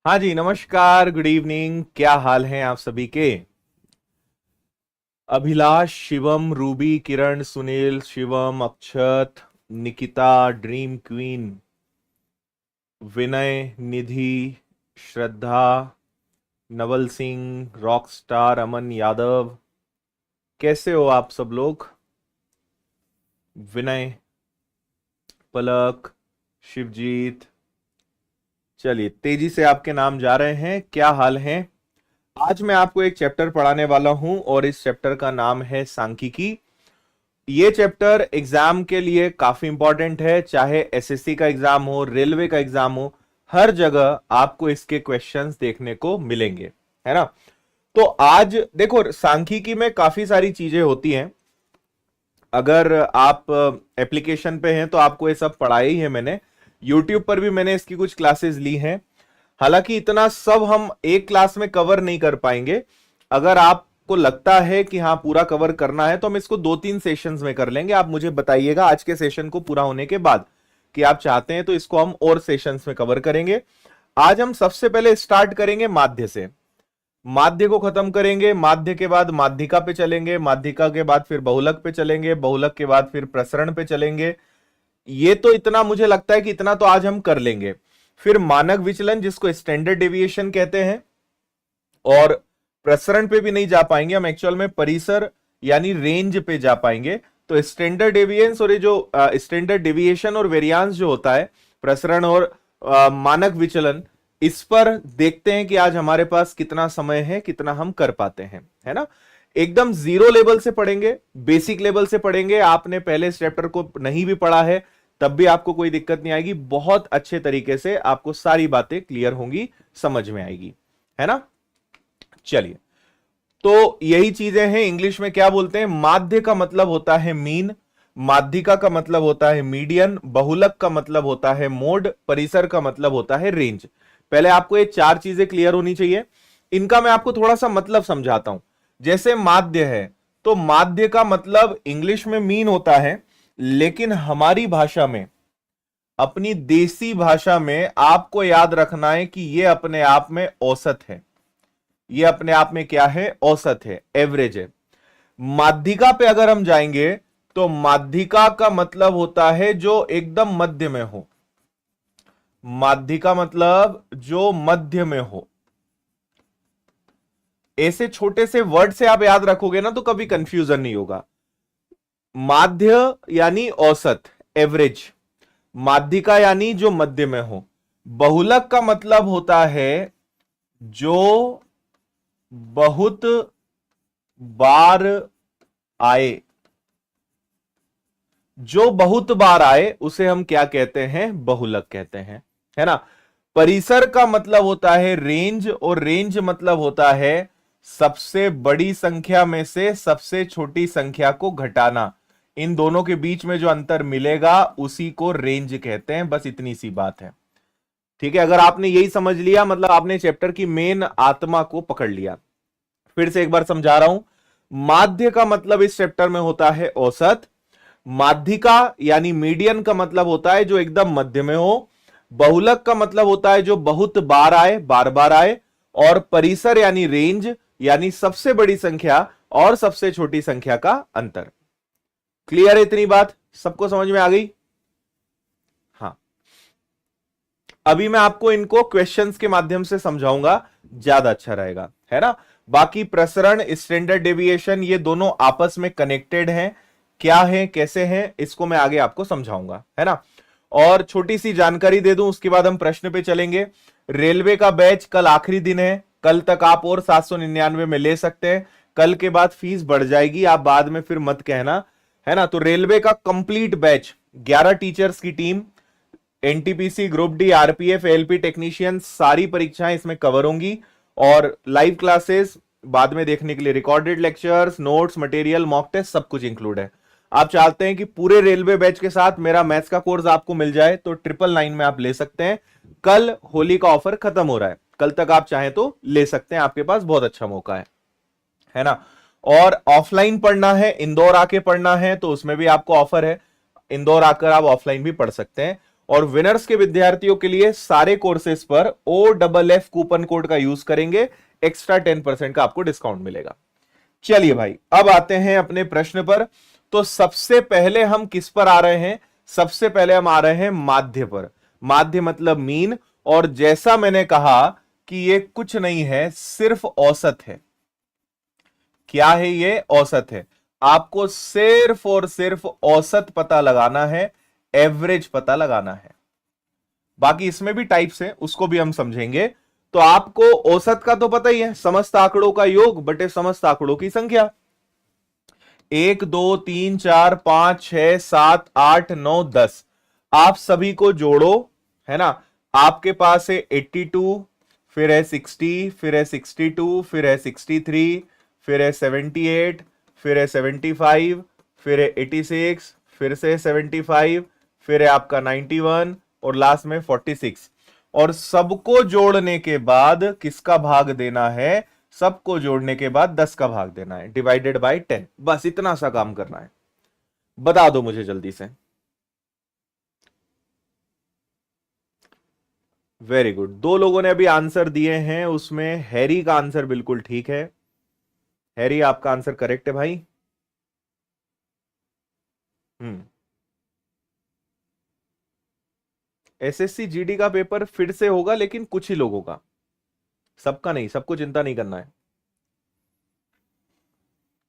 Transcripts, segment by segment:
हाँ जी, नमस्कार, good evening. क्या हाल हैं आप सभी के? अभिलाष, शिवम, रूबी, किरण, सुनील, शिवम, अक्षत, निकिता, ड्रीम क्वीन, विनय, निधि, श्रद्धा, नवल सिंह, रॉक स्टार, अमन यादव। कैसे हो आप सब लोग? विनय, पलक, शिवजीत। चलिए, तेजी से आपके नाम जा रहे हैं। क्या हाल है? आज मैं आपको एक चैप्टर पढ़ाने वाला हूं और इस चैप्टर का नाम है सांख्यिकी। ये चैप्टर एग्जाम के लिए काफी इंपॉर्टेंट है, चाहे एसएससी का एग्जाम हो, रेलवे का एग्जाम हो, हर जगह आपको इसके क्वेश्चंस देखने को मिलेंगे, है ना। तो आज देखो, सांख्यिकी में काफी सारी चीजें होती हैं। अगर आप एप्लीकेशन पे हैं तो आपको ये सब पढ़ाया ही है मैंने। यूट्यूब पर भी मैंने इसकी कुछ क्लासेस ली हैं। हालांकि इतना सब हम एक क्लास में कवर नहीं कर पाएंगे। अगर आपको लगता है कि हाँ पूरा कवर करना है तो हम इसको 2-3 सेशंस में कर लेंगे। आप मुझे बताइएगा आज के सेशन को पूरा होने के बाद कि आप चाहते हैं तो इसको हम और सेशंस में कवर करेंगे। आज हम सबसे पहले स्टार्ट करेंगे माध्य से। माध्य को खत्म करेंगे, माध्य के बाद माध्यिका पे चलेंगे, माध्यिका के बाद फिर बहुलक पे चलेंगे, बहुलक के बाद फिर प्रसरण पे चलेंगे। ये तो इतना मुझे लगता है कि इतना तो आज हम कर लेंगे। फिर मानक विचलन, जिसको स्टैंडर्ड डेविएशन कहते हैं, और प्रसरण पे भी नहीं जा पाएंगे हम, एक्चुअल में परिसर यानी रेंज पे जा पाएंगे। तो स्टैंडर्ड डेविएशन और ये जो स्टैंडर्ड डेविएशन और वेरियांस जो होता है, प्रसरण और मानक विचलन, इस पर देखते हैं कि आज हमारे पास कितना समय है, कितना हम कर पाते हैं, है ना। एकदम जीरो लेवल से पढ़ेंगे, बेसिक लेवल से पढ़ेंगे। आपने पहले इस चैप्टर को नहीं भी पढ़ा है तब भी आपको कोई दिक्कत नहीं आएगी। बहुत अच्छे तरीके से आपको सारी बातें क्लियर होंगी, समझ में आएगी, है ना। चलिए, तो यही चीजें हैं। इंग्लिश में क्या बोलते हैं? माध्य का मतलब होता है मीन, माध्यिका का मतलब होता है मीडियन, बहुलक का मतलब होता है मोड, परिसर का मतलब होता है रेंज। पहले आपको ये चार चीजें क्लियर होनी चाहिए। इनका मैं आपको थोड़ा सा मतलब समझाता हूं। जैसे माध्य है, तो माध्य का मतलब इंग्लिश में मीन होता है, लेकिन हमारी भाषा में, अपनी देसी भाषा में आपको याद रखना है कि यह अपने आप में औसत है। ये अपने आप में क्या है? औसत है, एवरेज है। माध्यिका पे अगर हम जाएंगे तो माध्यिका का मतलब होता है जो एकदम मध्य में हो। माध्यिका मतलब जो मध्य में हो। ऐसे छोटे से वर्ड से आप याद रखोगे ना तो कभी कंफ्यूजन नहीं होगा। माध्य यानी औसत, एवरेज। माध्यिका यानी जो मध्य में हो। बहुलक का मतलब होता है जो बहुत बार आए। जो बहुत बार आए उसे हम क्या कहते हैं? बहुलक कहते हैं, है ना। परिसर का मतलब होता है रेंज, और रेंज मतलब होता है सबसे बड़ी संख्या में से सबसे छोटी संख्या को घटाना। इन दोनों के बीच में जो अंतर मिलेगा उसी को रेंज कहते हैं। बस इतनी सी बात है, ठीक है। अगर आपने यही समझ लिया मतलब आपने चैप्टर की मेन आत्मा को पकड़ लिया। फिर से एक बार समझा रहा हूं। माध्य का मतलब इस चैप्टर में होता है औसत। माध्यिका यानी मीडियन का मतलब होता है जो एकदम मध्य में हो। बहुलक का मतलब होता है जो बहुत बार आए, बार बार आए। और परिसर यानी रेंज यानी सबसे बड़ी संख्या और सबसे छोटी संख्या का अंतर। क्लियर है इतनी बात? सबको समझ में आ गई? हाँ, अभी मैं आपको इनको क्वेश्चंस के माध्यम से समझाऊंगा, ज्यादा अच्छा रहेगा, है ना। बाकी प्रसरण, स्टैंडर्ड डेविएशन, ये दोनों आपस में कनेक्टेड हैं। क्या है, कैसे हैं, इसको मैं आगे आपको समझाऊंगा, है ना। और छोटी सी जानकारी दे दूं, उसके बाद हम प्रश्न पे चलेंगे। रेलवे का बैच कल आखिरी दिन है। कल तक आप और 799 में ले सकते हैं। कल के बाद फीस बढ़ जाएगी, आप बाद में फिर मत कहना, है ना। तो रेलवे का कंप्लीट बैच, 11 टीचर्स की team, NTPC, group D, RPF, LP technician, सारी परीक्षाएं इसमें कवर होंगी। और लाइव क्लासेस बाद में देखने के लिए recorded lectures, notes, material, mock test, सब कुछ इंक्लूड है। आप चाहते हैं कि पूरे रेलवे बैच के साथ मेरा मैथ्स का कोर्स आपको मिल जाए तो 999 में आप ले सकते हैं। कल होली का ऑफर खत्म हो रहा है, कल तक आप चाहें तो ले सकते हैं, आपके पास बहुत अच्छा मौका है ना। और ऑफलाइन पढ़ना है, इंदौर आके पढ़ना है, तो उसमें भी आपको ऑफर है। इंदौर आकर आप ऑफलाइन भी पढ़ सकते हैं। और विनर्स के विद्यार्थियों के लिए सारे कोर्सेज पर OFF कूपन कोड का यूज करेंगे, एक्स्ट्रा 10% का आपको डिस्काउंट मिलेगा। चलिए भाई, अब आते हैं अपने प्रश्न पर। तो सबसे पहले हम किस पर आ रहे हैं? सबसे पहले हम आ रहे हैं माध्य पर। माध्य मतलब मीन, और जैसा मैंने कहा कि ये कुछ नहीं है, सिर्फ औसत है। क्या है ये? औसत है। आपको सिर्फ और सिर्फ औसत पता लगाना है, एवरेज पता लगाना है। बाकी इसमें भी टाइप्स हैं, उसको भी हम समझेंगे। तो आपको औसत का तो पता ही है, समस्त आंकड़ों का योग बटे समस्त आंकड़ों की संख्या। 1 2 3 4 5 6 7 8 9 10, आप सभी को जोड़ो, है ना। आपके पास है 82, फिर है 60, फिर है 62, फिर है 63, फिर है 78, फिर है 75, फिर है 86, फिर से 75, फिर है आपका 91 और लास्ट में 46। और सबको जोड़ने के बाद किसका भाग देना है? सबको जोड़ने के बाद 10 का भाग देना है, डिवाइडेड बाय 10। बस इतना सा काम करना है। बता दो मुझे जल्दी से। वेरी गुड, दो लोगों ने अभी आंसर दिए हैं, उसमें हैरी का आंसर बिल्कुल ठीक है। हैरी, आपका आंसर करेक्ट है भाई। हम्म। SSC GD का पेपर फिर से होगा, लेकिन कुछ ही लोगों का, सबका नहीं, सबको चिंता नहीं करना है।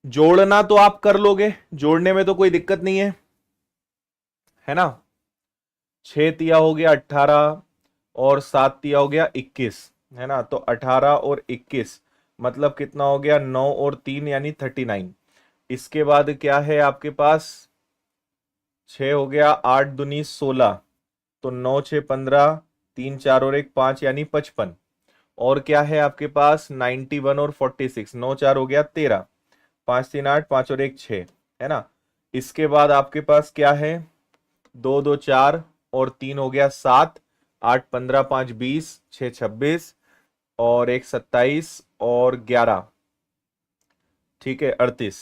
जोड़ना तो आप कर लोगे, जोड़ने में तो कोई दिक्कत नहीं है ना। 6 तिया हो गया 18, और 7 तिया हो गया 21, है ना। तो 18 और 21 मतलब कितना हो गया? 9 और 3 यानी 39। इसके बाद क्या है आपके पास? 6 हो गया, 8 दूनी 16, तो 9 6 15, 3 4 और 1 5 यानी 55। और क्या है आपके पास? 91 और 46, 9 4 हो गया 13, 5 3 8, 5 और 1 6, है ना। इसके बाद आपके पास क्या है? 2 2 4 और 3 हो गया 7, 8 15, 5 20, 6 26 और 1 27 और 11, ठीक है 38,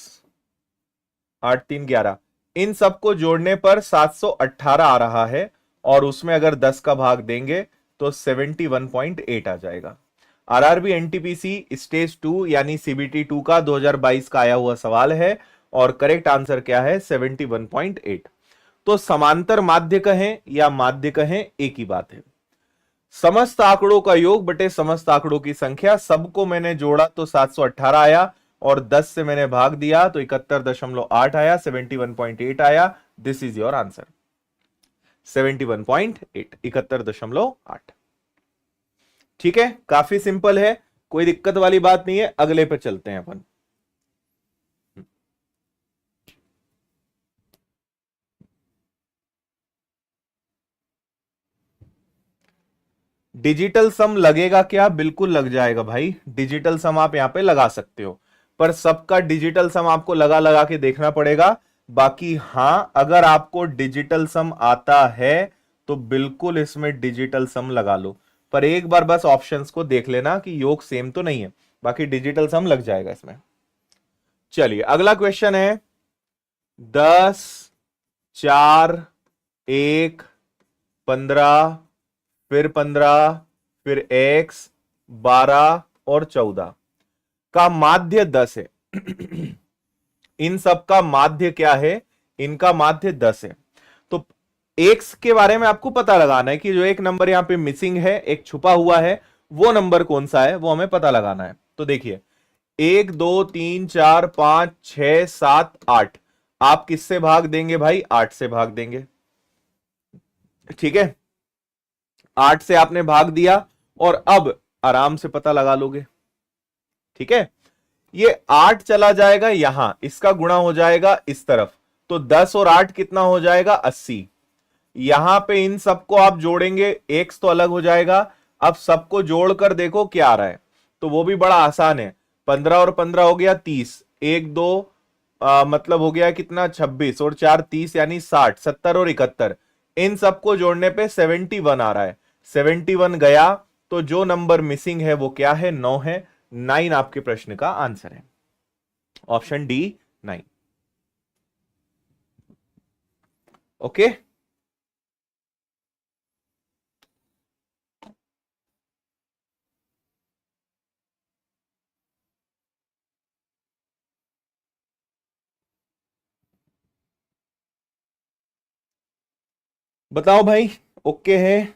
8 3 11। इन सबको जोड़ने पर 718 आ रहा है, और उसमें अगर 10 का भाग देंगे तो 71.8 आ जाएगा। RRB NTPC स्टेज 2 यानी CBT 2 का 2022 का आया हुआ सवाल है, और करेक्ट आंसर क्या है? 71.8। तो समांतर माध्य कहें या माध्य कहें, एक ही बात है। समस्त आंकड़ों का योग बटे समस्त आंकड़ों की संख्या, सबको मैंने जोड़ा तो 718 आया, और 10 से मैंने भाग दिया तो 71.8 आया, 71.8 आया। This is your answer, 71.8, 71.8। ठीक है, काफी सिंपल है, कोई दिक्कत वाली बात नहीं है। अगले पे चलते हैं अपन। डिजिटल सम लगेगा क्या? बिल्कुल लग जाएगा भाई, डिजिटल सम आप यहां पे लगा सकते हो, पर सबका डिजिटल सम आपको लगा लगा के देखना पड़ेगा। बाकी हां, अगर आपको डिजिटल सम आता है तो बिल्कुल इसमें डिजिटल सम लगा लो, पर एक बार बस ऑप्शंस को देख लेना कि योग सेम तो नहीं है, बाकी डिजिटल सम लग जाएगा इसमें। चलिए अगला क्वेश्चन है। 10 4 1 15, फिर 15, फिर x 12 और 14 का माध्य 10 है। इन सब का माध्य क्या है? इनका माध्य 10 है। तो x के बारे में आपको पता लगाना है कि जो एक नंबर यहां पे मिसिंग है, एक छुपा हुआ है, वो नंबर कौन सा है, वो हमें पता लगाना है। तो देखिए 1 2 3 4 5 6 7 8, आप किससे भाग देंगे भाई? 8 से भाग देंगे, ठीक है। 8 से आपने भाग दिया, और अब आराम से पता लगा लोगे, ठीक है। ये 8 चला जाएगा यहां, इसका गुणा हो जाएगा इस तरफ, तो 10 और 8 कितना हो जाएगा? 80। यहां पे इन सबको आप जोड़ेंगे, एक्स तो अलग हो जाएगा। अब सबको जोड़कर देखो क्या आ रहा है, तो वो भी बड़ा आसान है। 15 और 15 हो गया 30, 1 2 मतलब हो गया कितना? 26 और 4 30 यानी 60, 70 और 71। इन सबको जोड़ने पे 71 आ रहा है। 71 गया, तो जो नंबर मिसिंग है वो क्या है? 9 है। 9 आपके प्रश्न का आंसर है, ऑप्शन डी 9। ओके, बताओ भाई, ओके है?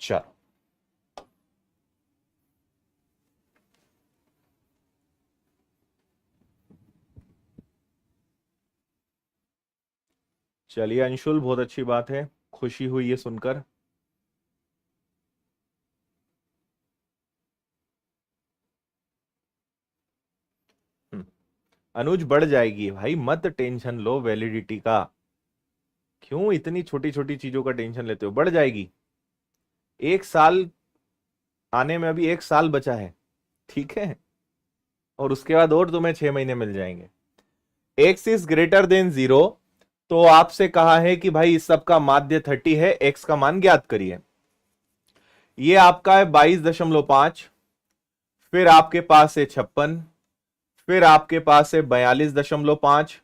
चलो, चलिए अंशुल, बहुत अच्छी बात है, खुशी हुई ये सुनकर। हम्म, अनुज बढ़ जाएगी भाई, मत टेंशन लो वैलिडिटी का। क्यों इतनी छोटी छोटी चीजों का टेंशन लेते हो? बढ़ जाएगी। एक साल आने में अभी 1 साल बचा है, ठीक है? और उसके बाद और तुम्हें 6 महीने मिल जाएंगे। एक्स इज ग्रेटर देन 0, तो आपसे कहा है कि भाई इस सब का माध्य 30 है, एक्स का मान ज्ञात करिए। ये आपका है 22.5, फिर आपके पास है 56, फिर आपके पास है 42.5,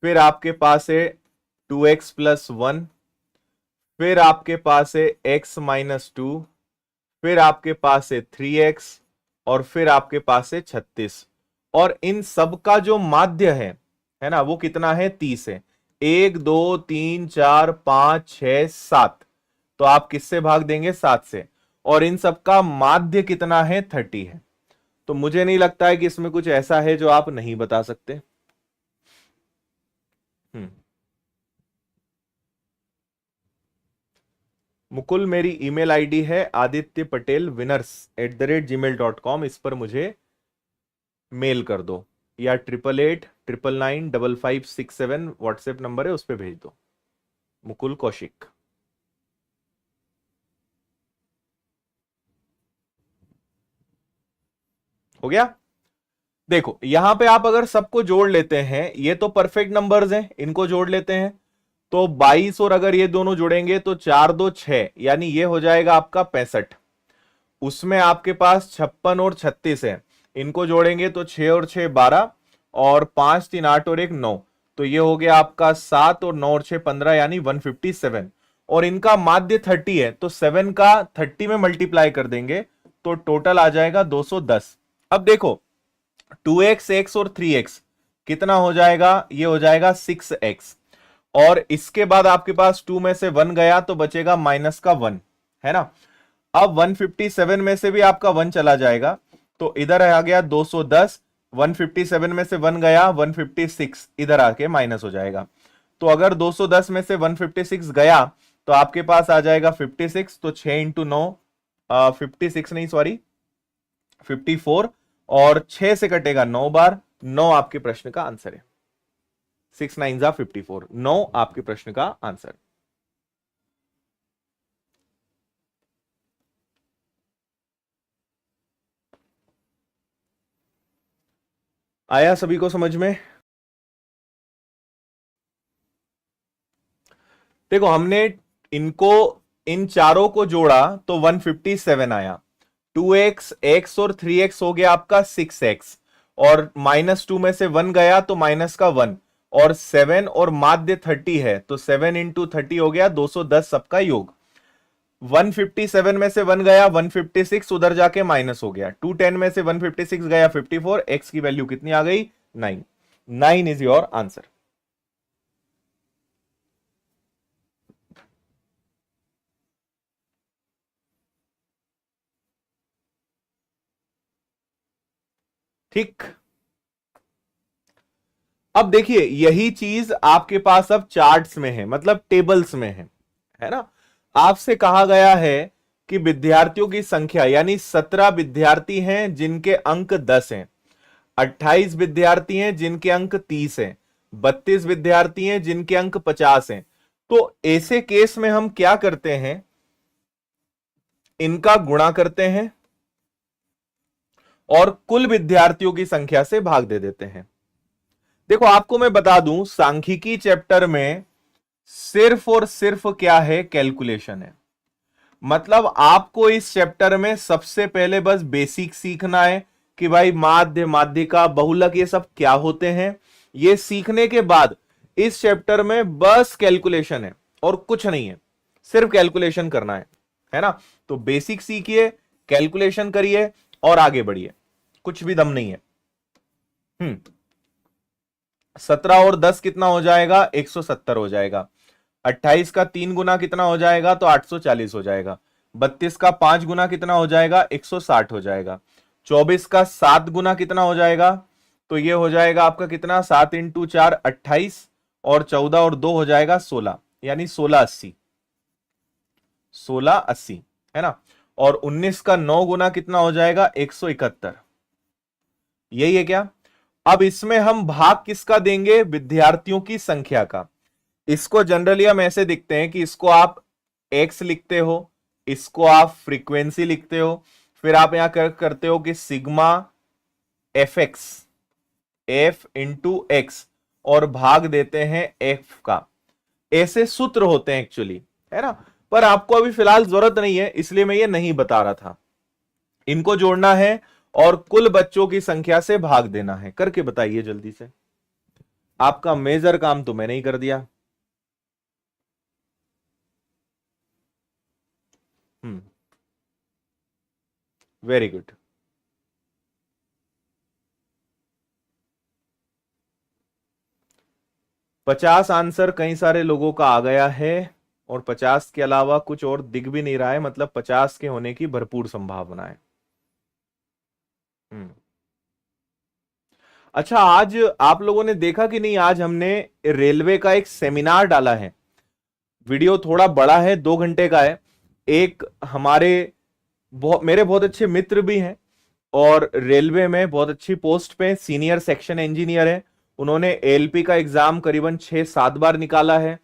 फिर आपके पास है 2x+1, फिर आपके पास है x-2, फिर आपके पास है 3x, और फिर आपके पास है 36। और इन सब का जो माध्य है ना, वो कितना है? 30 है। 1 2 3 4 5 6 7, तो आप किससे भाग देंगे? 7 से। और इन सब का माध्य कितना है? 30 है। तो मुझे नहीं लगता है कि इसमें कुछ ऐसा है जो आप नहीं बता सकते। हम्म। मुकुल, मेरी ईमेल आईडी है adityapatel winners@gmail.com, इस पर मुझे मेल कर दो, या 8889995567 व्हाट्सएप नंबर है, उस पर भेज दो। मुकुल कौशिक। हो गया? देखो यहां पे आप अगर सबको जोड़ लेते हैं, ये तो परफेक्ट नंबर्स हैं, इनको जोड़ लेते हैं तो 22, और अगर ये दोनों जुड़ेंगे तो 4 2 6, यानी ये हो जाएगा आपका 65। उसमें आपके पास 56 और 36 है, इनको जोड़ेंगे तो 6 और 6 12, और 5 3 8 और 1 9, तो ये हो गया आपका 7, और 9 और 6 15, यानी 157। और इनका माध्य 30 है, तो 7 का 30 में मल्टीप्लाई कर देंगे तो टोटल आ जाएगा 210। अब देखो 2x, x और 3x कितना हो जाएगा? ये हो जाएगा 6x। और इसके बाद आपके पास 2 में से 1 गया तो बचेगा माइनस का 1, है ना? अब 157 में से भी आपका 1 चला जाएगा, तो इधर आ गया 210। 157 में से 1 गया, 156 इधर आके माइनस हो जाएगा। तो अगर 210 में से 156 गया तो आपके पास आ जाएगा 56, तो 6 इंटू 9, 56 नहीं सॉरी 54, और 6 से कटेगा 9 बार। 9 आपके प्रश्न का आंसर है। 6 9 जा 54, 9 आपके प्रश्न का आंसर। आया सभी को समझ में? देखो हमने इनको, इन चारों को जोड़ा तो 157 आया। 2x, x और 3x हो गया आपका 6x, और -2 में से 1 गया तो माइनस का 1, और 7 और माध्य 30 है, तो 7 इंटू 30 हो गया 210 सबका योग। 157 में से 1 गया 156, उधर जाके माइनस हो गया। 210 में से 156 गया 54, x की वैल्यू कितनी आ गई? 9। 9 इज योर आंसर। ठीक। अब देखिए यही चीज आपके पास अब चार्ट्स में है, मतलब टेबल्स में है ना? आपसे कहा गया है कि विद्यार्थियों की संख्या, यानी 17 विद्यार्थी हैं जिनके अंक 10 हैं, 28 विद्यार्थी हैं जिनके अंक 30 हैं, 32 विद्यार्थी हैं जिनके अंक 50 हैं। तो ऐसे केस में हम क्या करते हैं? इनका गुणा करते हैं और कुल विद्यार्थियों की संख्या से भाग दे देते हैं। देखो आपको मैं बता दूं, सांख्यिकी चैप्टर में सिर्फ और सिर्फ क्या है? कैलकुलेशन है। मतलब आपको इस चैप्टर में सबसे पहले बस बेसिक सीखना है कि भाई माध्य, माध्यिका, बहुलक ये सब क्या होते हैं, ये सीखने के बाद इस चैप्टर में बस कैलकुलेशन है और कुछ नहीं है, सिर्फ कैलकुलेशन करना है ना। तो बेसिक सीखिए, कैलकुलेशन करिए और आगे बढ़िए, कुछ भी दम नहीं है। 17 और 10 कितना हो जाएगा? 170 हो जाएगा। 28 का 3 गुना कितना हो जाएगा? तो 840 हो जाएगा। 32 का 5 गुना कितना हो जाएगा? 160 हो जाएगा। 24 का 7 गुना कितना हो जाएगा? तो ये हो जाएगा आपका कितना? 7 इंटू 4 28, और 14 और 2 हो जाएगा 16, यानी 1680। 1680 है ना। और 19 का 9 गुना कितना हो जाएगा? 171। यही है क्या? अब इसमें हम भाग किसका देंगे? विद्यार्थियों की संख्या का। इसको जनरली हम ऐसे दिखते हैं कि इसको आप एक्स लिखते हो, इसको आप फ्रीक्वेंसी लिखते हो, फिर आप यहां करते हो कि sigma F x, F into x, और भाग देते हैं एफ का। ऐसे सूत्र होते हैं एक्चुअली, है ना। पर आपको अभी फिलहाल जरूरत नहीं है, इसलिए मैं ये नहीं बता रहा था। इनको जोड़ना है और कुल बच्चों की संख्या से भाग देना है। करके बताइए जल्दी से। आपका मेजर काम तो मैंने ही कर दिया। Very good. 50 आंसर कई सारे लोगों का आ गया है, और 50 के अलावा कुछ और दिख भी नहीं रहा है, मतलब 50 के होने की भरपूर संभावना है। हम्म। अच्छा, आज आप लोगों ने देखा कि नहीं, आज हमने रेलवे का एक सेमिनार डाला है। वीडियो थोड़ा बड़ा है, 2 घंटे का है। एक हमारे मेरे बहुत अच्छे मित्र भी हैं, और रेलवे में बहुत अच्छी पोस्ट पे सीनियर सेक्शन इंजीनियर है। उन्होंने एएलपी का एग्जाम करीबन 6-7 बार निकाला है,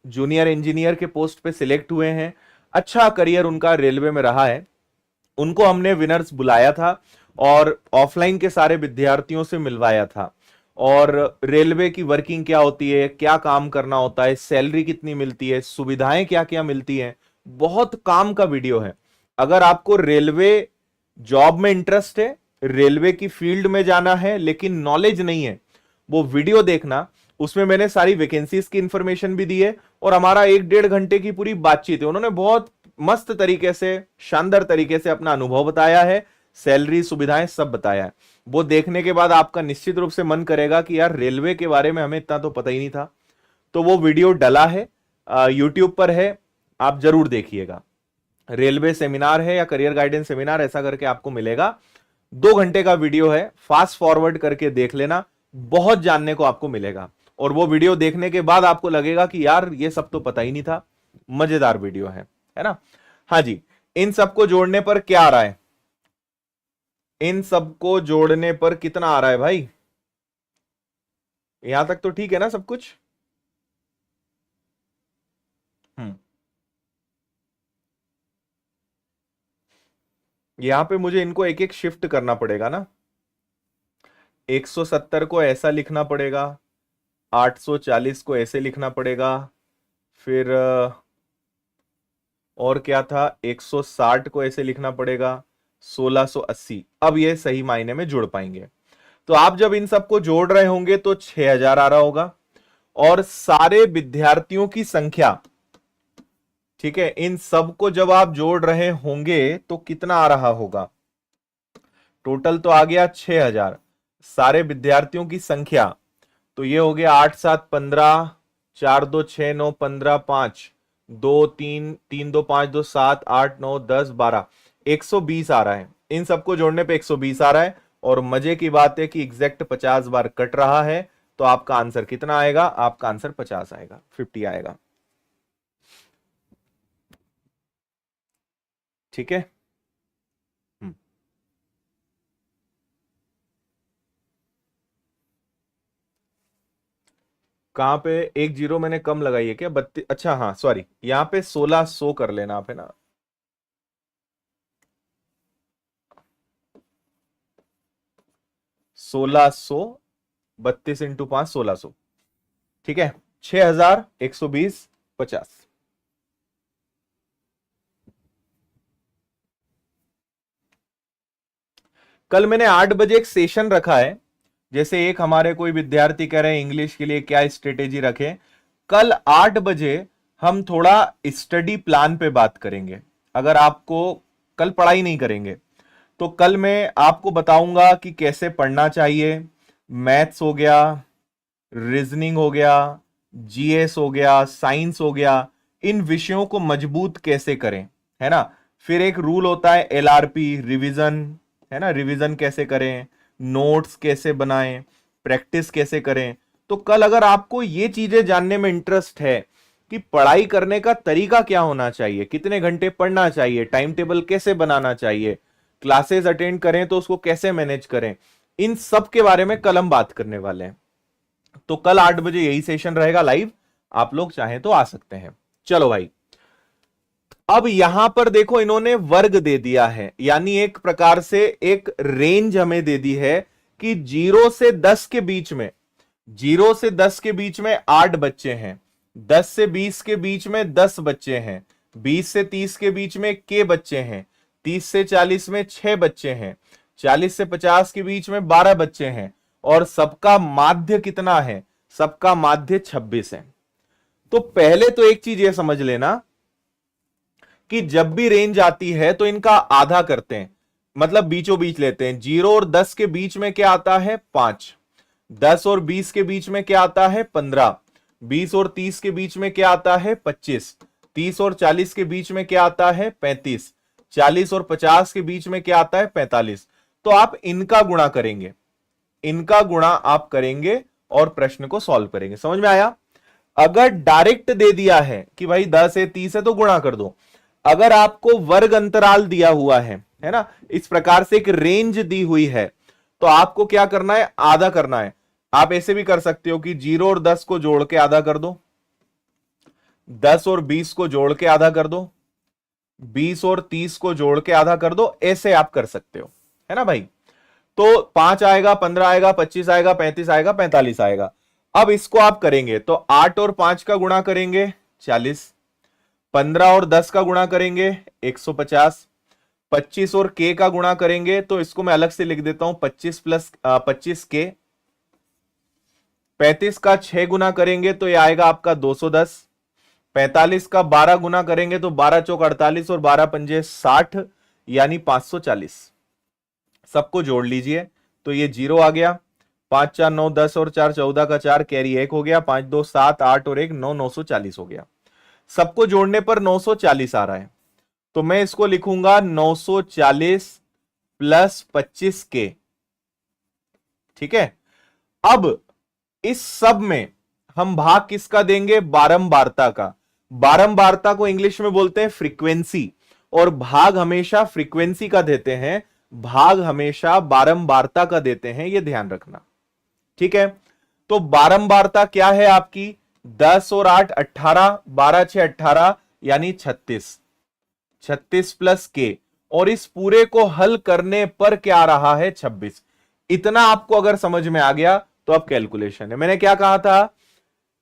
जूनियर इंजीनियर के पोस्ट पे सिलेक्ट हुए हैं। अच्छा करियर उनका रेलवे में रहा है। उनको हमने विनर्स बुलाया था और ऑफलाइन के सारे विद्यार्थियों से मिलवाया था, और रेलवे की वर्किंग क्या होती है, क्या काम करना होता है, सैलरी कितनी मिलती है, सुविधाएं क्या क्या मिलती हैं। बहुत काम का वीडियो है। अगर आपको रेलवे जॉब में इंटरेस्ट है, रेलवे की फील्ड में जाना है लेकिन नॉलेज नहीं है, वो वीडियो देखना। उसमें मैंने सारी वैकेंसीज की इंफॉर्मेशन भी दी है, और हमारा 1-1.5 घंटे की पूरी बातचीत है। उन्होंने बहुत मस्त तरीके से, शानदार तरीके से अपना अनुभव बताया है, सैलरी सुविधाएं सब बताया है। वो देखने के बाद आपका निश्चित रूप से मन करेगा कि यार रेलवे के बारे में हमें इतना तो पता ही नहीं था। तो वो वीडियो डला है, यूट्यूब पर है, आप जरूर देखिएगा। रेलवे सेमिनार है या करियर गाइडेंस सेमिनार, ऐसा करके आपको मिलेगा। 2 घंटे का वीडियो है, फास्ट फॉरवर्ड करके देख लेना, बहुत जानने को आपको मिलेगा। और वो वीडियो देखने के बाद आपको लगेगा कि यार ये सब तो पता ही नहीं था। मजेदार वीडियो है ना। हाँ जी, इन सबको जोड़ने पर क्या आ रहा है? इन सबको जोड़ने पर कितना आ रहा है भाई? यहां तक तो ठीक है ना सब कुछ? हम्म। यहां पे मुझे इनको एक एक शिफ्ट करना पड़ेगा ना। 170 को ऐसा लिखना पड़ेगा, 840 को ऐसे लिखना पड़ेगा, फिर और क्या था, 160 को ऐसे लिखना पड़ेगा, 1680। अब ये सही मायने में जुड़ पाएंगे। तो आप जब इन सबको जोड़ रहे होंगे तो 6000 आ रहा होगा, और सारे विद्यार्थियों की संख्या, ठीक है, इन सबको जब आप जोड़ रहे होंगे तो कितना आ रहा होगा? टोटल तो आ गया 6000, सारे विद्यार्थियों की संख्या, तो ये हो गया 8-7-15, 4-2-6-9-15, 5-2-3-3-2-5-2-7-8-9-10-12, 120 आ रहा है। इन सबको जोड़ने पे 120 आ रहा है, और मजे की बात है कि एग्जैक्ट 50 बार कट रहा है। तो आपका आंसर कितना आएगा? आपका आंसर 50 आएगा, 50 आएगा। ठीक है। हम्म। कहां पे 1 जीरो मैंने कम लगाई है क्या? 32? अच्छा हाँ सॉरी, यहां पे 1600 कर लेना आप, है ना। 1600, 32 इंटू 5, 1600। ठीक है, 6120, 50। कल मैंने 8 बजे एक सेशन रखा है, जैसे एक हमारे कोई विद्यार्थी कह रहे हैं इंग्लिश के लिए क्या स्ट्रेटेजी रखें, कल 8 बजे हम थोड़ा स्टडी प्लान पे बात करेंगे। अगर आपको कल पढ़ाई नहीं करेंगे तो कल मैं आपको बताऊंगा कि कैसे पढ़ना चाहिए। मैथ्स हो गया, रीजनिंग हो गया, जीएस हो गया, साइंस हो गया, इन विषयों को मजबूत कैसे करें, है ना। फिर एक रूल होता है एलआरपी, रिवीजन, है ना, रिवीजन कैसे करें, नोट्स कैसे बनाएं, प्रैक्टिस कैसे करें। तो कल अगर आपको ये चीजें जानने में इंटरेस्ट है कि पढ़ाई करने का तरीका क्या होना चाहिए, कितने घंटे पढ़ना चाहिए, टाइम टेबल कैसे बनाना चाहिए, क्लासेस अटेंड करें तो उसको कैसे मैनेज करें, इन सब के बारे में कल हम बात करने वाले हैं। तो कल 8 बजे यही सेशन रहेगा लाइव, आप लोग चाहें तो आ सकते हैं। चलो भाई, अब यहां पर देखो इन्होंने वर्ग दे दिया है, यानी एक प्रकार से एक रेंज हमें दे दी है कि 0 से 10 के बीच में, 0 से 10 के बीच में 8 बच्चे हैं, 10 से 20 के बीच में 10 बच्चे हैं, 20 से 30 के बीच में के बच्चे हैं, 30 से 40 में 6 बच्चे हैं, 40 से 50 के बीच में 12 बच्चे हैं, और सबका माध्य कितना है, सबका माध्य 26 है। तो पहले तो एक चीज ये समझ लेना कि जब भी रेंज आती है तो इनका आधा करते हैं, मतलब बीचों बीच लेते हैं। 0 और 10 के बीच में क्या आता है 5, 10 और 20 के बीच में क्या आता है 15, 20 और 30 के बीच में क्या आता है 25, 30 और 40 के बीच में क्या आता है 35, 40 और 50 के बीच में क्या आता है 45। तो आप इनका गुणा करेंगे, इनका गुणा आप करेंगे और प्रश्न को सॉल्व करेंगे। समझ में आया। अगर डायरेक्ट दे दिया है कि भाई 10 है 30 है तो गुणा कर दो। अगर आपको वर्ग अंतराल दिया हुआ है ना, इस प्रकार से एक रेंज दी हुई है, तो आपको क्या करना है, आधा करना है। आप ऐसे भी कर सकते हो कि 0 और 10 को जोड़ के आधा कर दो, 10 और 20 को जोड़ के आधा कर दो, 20 और 30 को जोड़ के आधा कर दो, ऐसे आप कर सकते हो, है ना भाई। तो 5 आएगा, 15 आएगा, 25 आएगा, 35 आएगा, 45 आएगा। अब इसको आप करेंगे तो 8 और 5 का गुणा करेंगे 40, 15 और 10 का गुणा करेंगे 150, 25 और के का गुणा करेंगे तो इसको मैं अलग से लिख देता हूं 25 प्लस 25 के, 35 का 6 गुना करेंगे तो ये आएगा आपका 210, 45 का 12 गुना करेंगे तो 12 चौक 48 और 12 पंजे 60, यानी 540। सबको जोड़ लीजिए तो ये 0 आ गया, 5 4 9 10 और 4 14 का 4, कैरी 1 हो गया, 5 2 7 8 और 1 9, 940 हो गया। सबको जोड़ने पर 940 आ रहा है, तो मैं इसको लिखूंगा 940 प्लस 25 के। ठीक है। अब इस सब में हम भाग किसका देंगे, बारंबारता का। बारंबारता को इंग्लिश में बोलते हैं फ्रीक्वेंसी, और भाग हमेशा फ्रीक्वेंसी का देते हैं, भाग हमेशा बारंबारता का देते हैं, यह ध्यान रखना। ठीक है। तो बारंबारता क्या है आपकी, 10 और 8 18, 12 6 18, यानी 36, 36 प्लस के, और इस पूरे को हल करने पर क्या आ रहा है 26। इतना आपको अगर समझ में आ गया तो अब कैलकुलेशन है। मैंने क्या कहा था,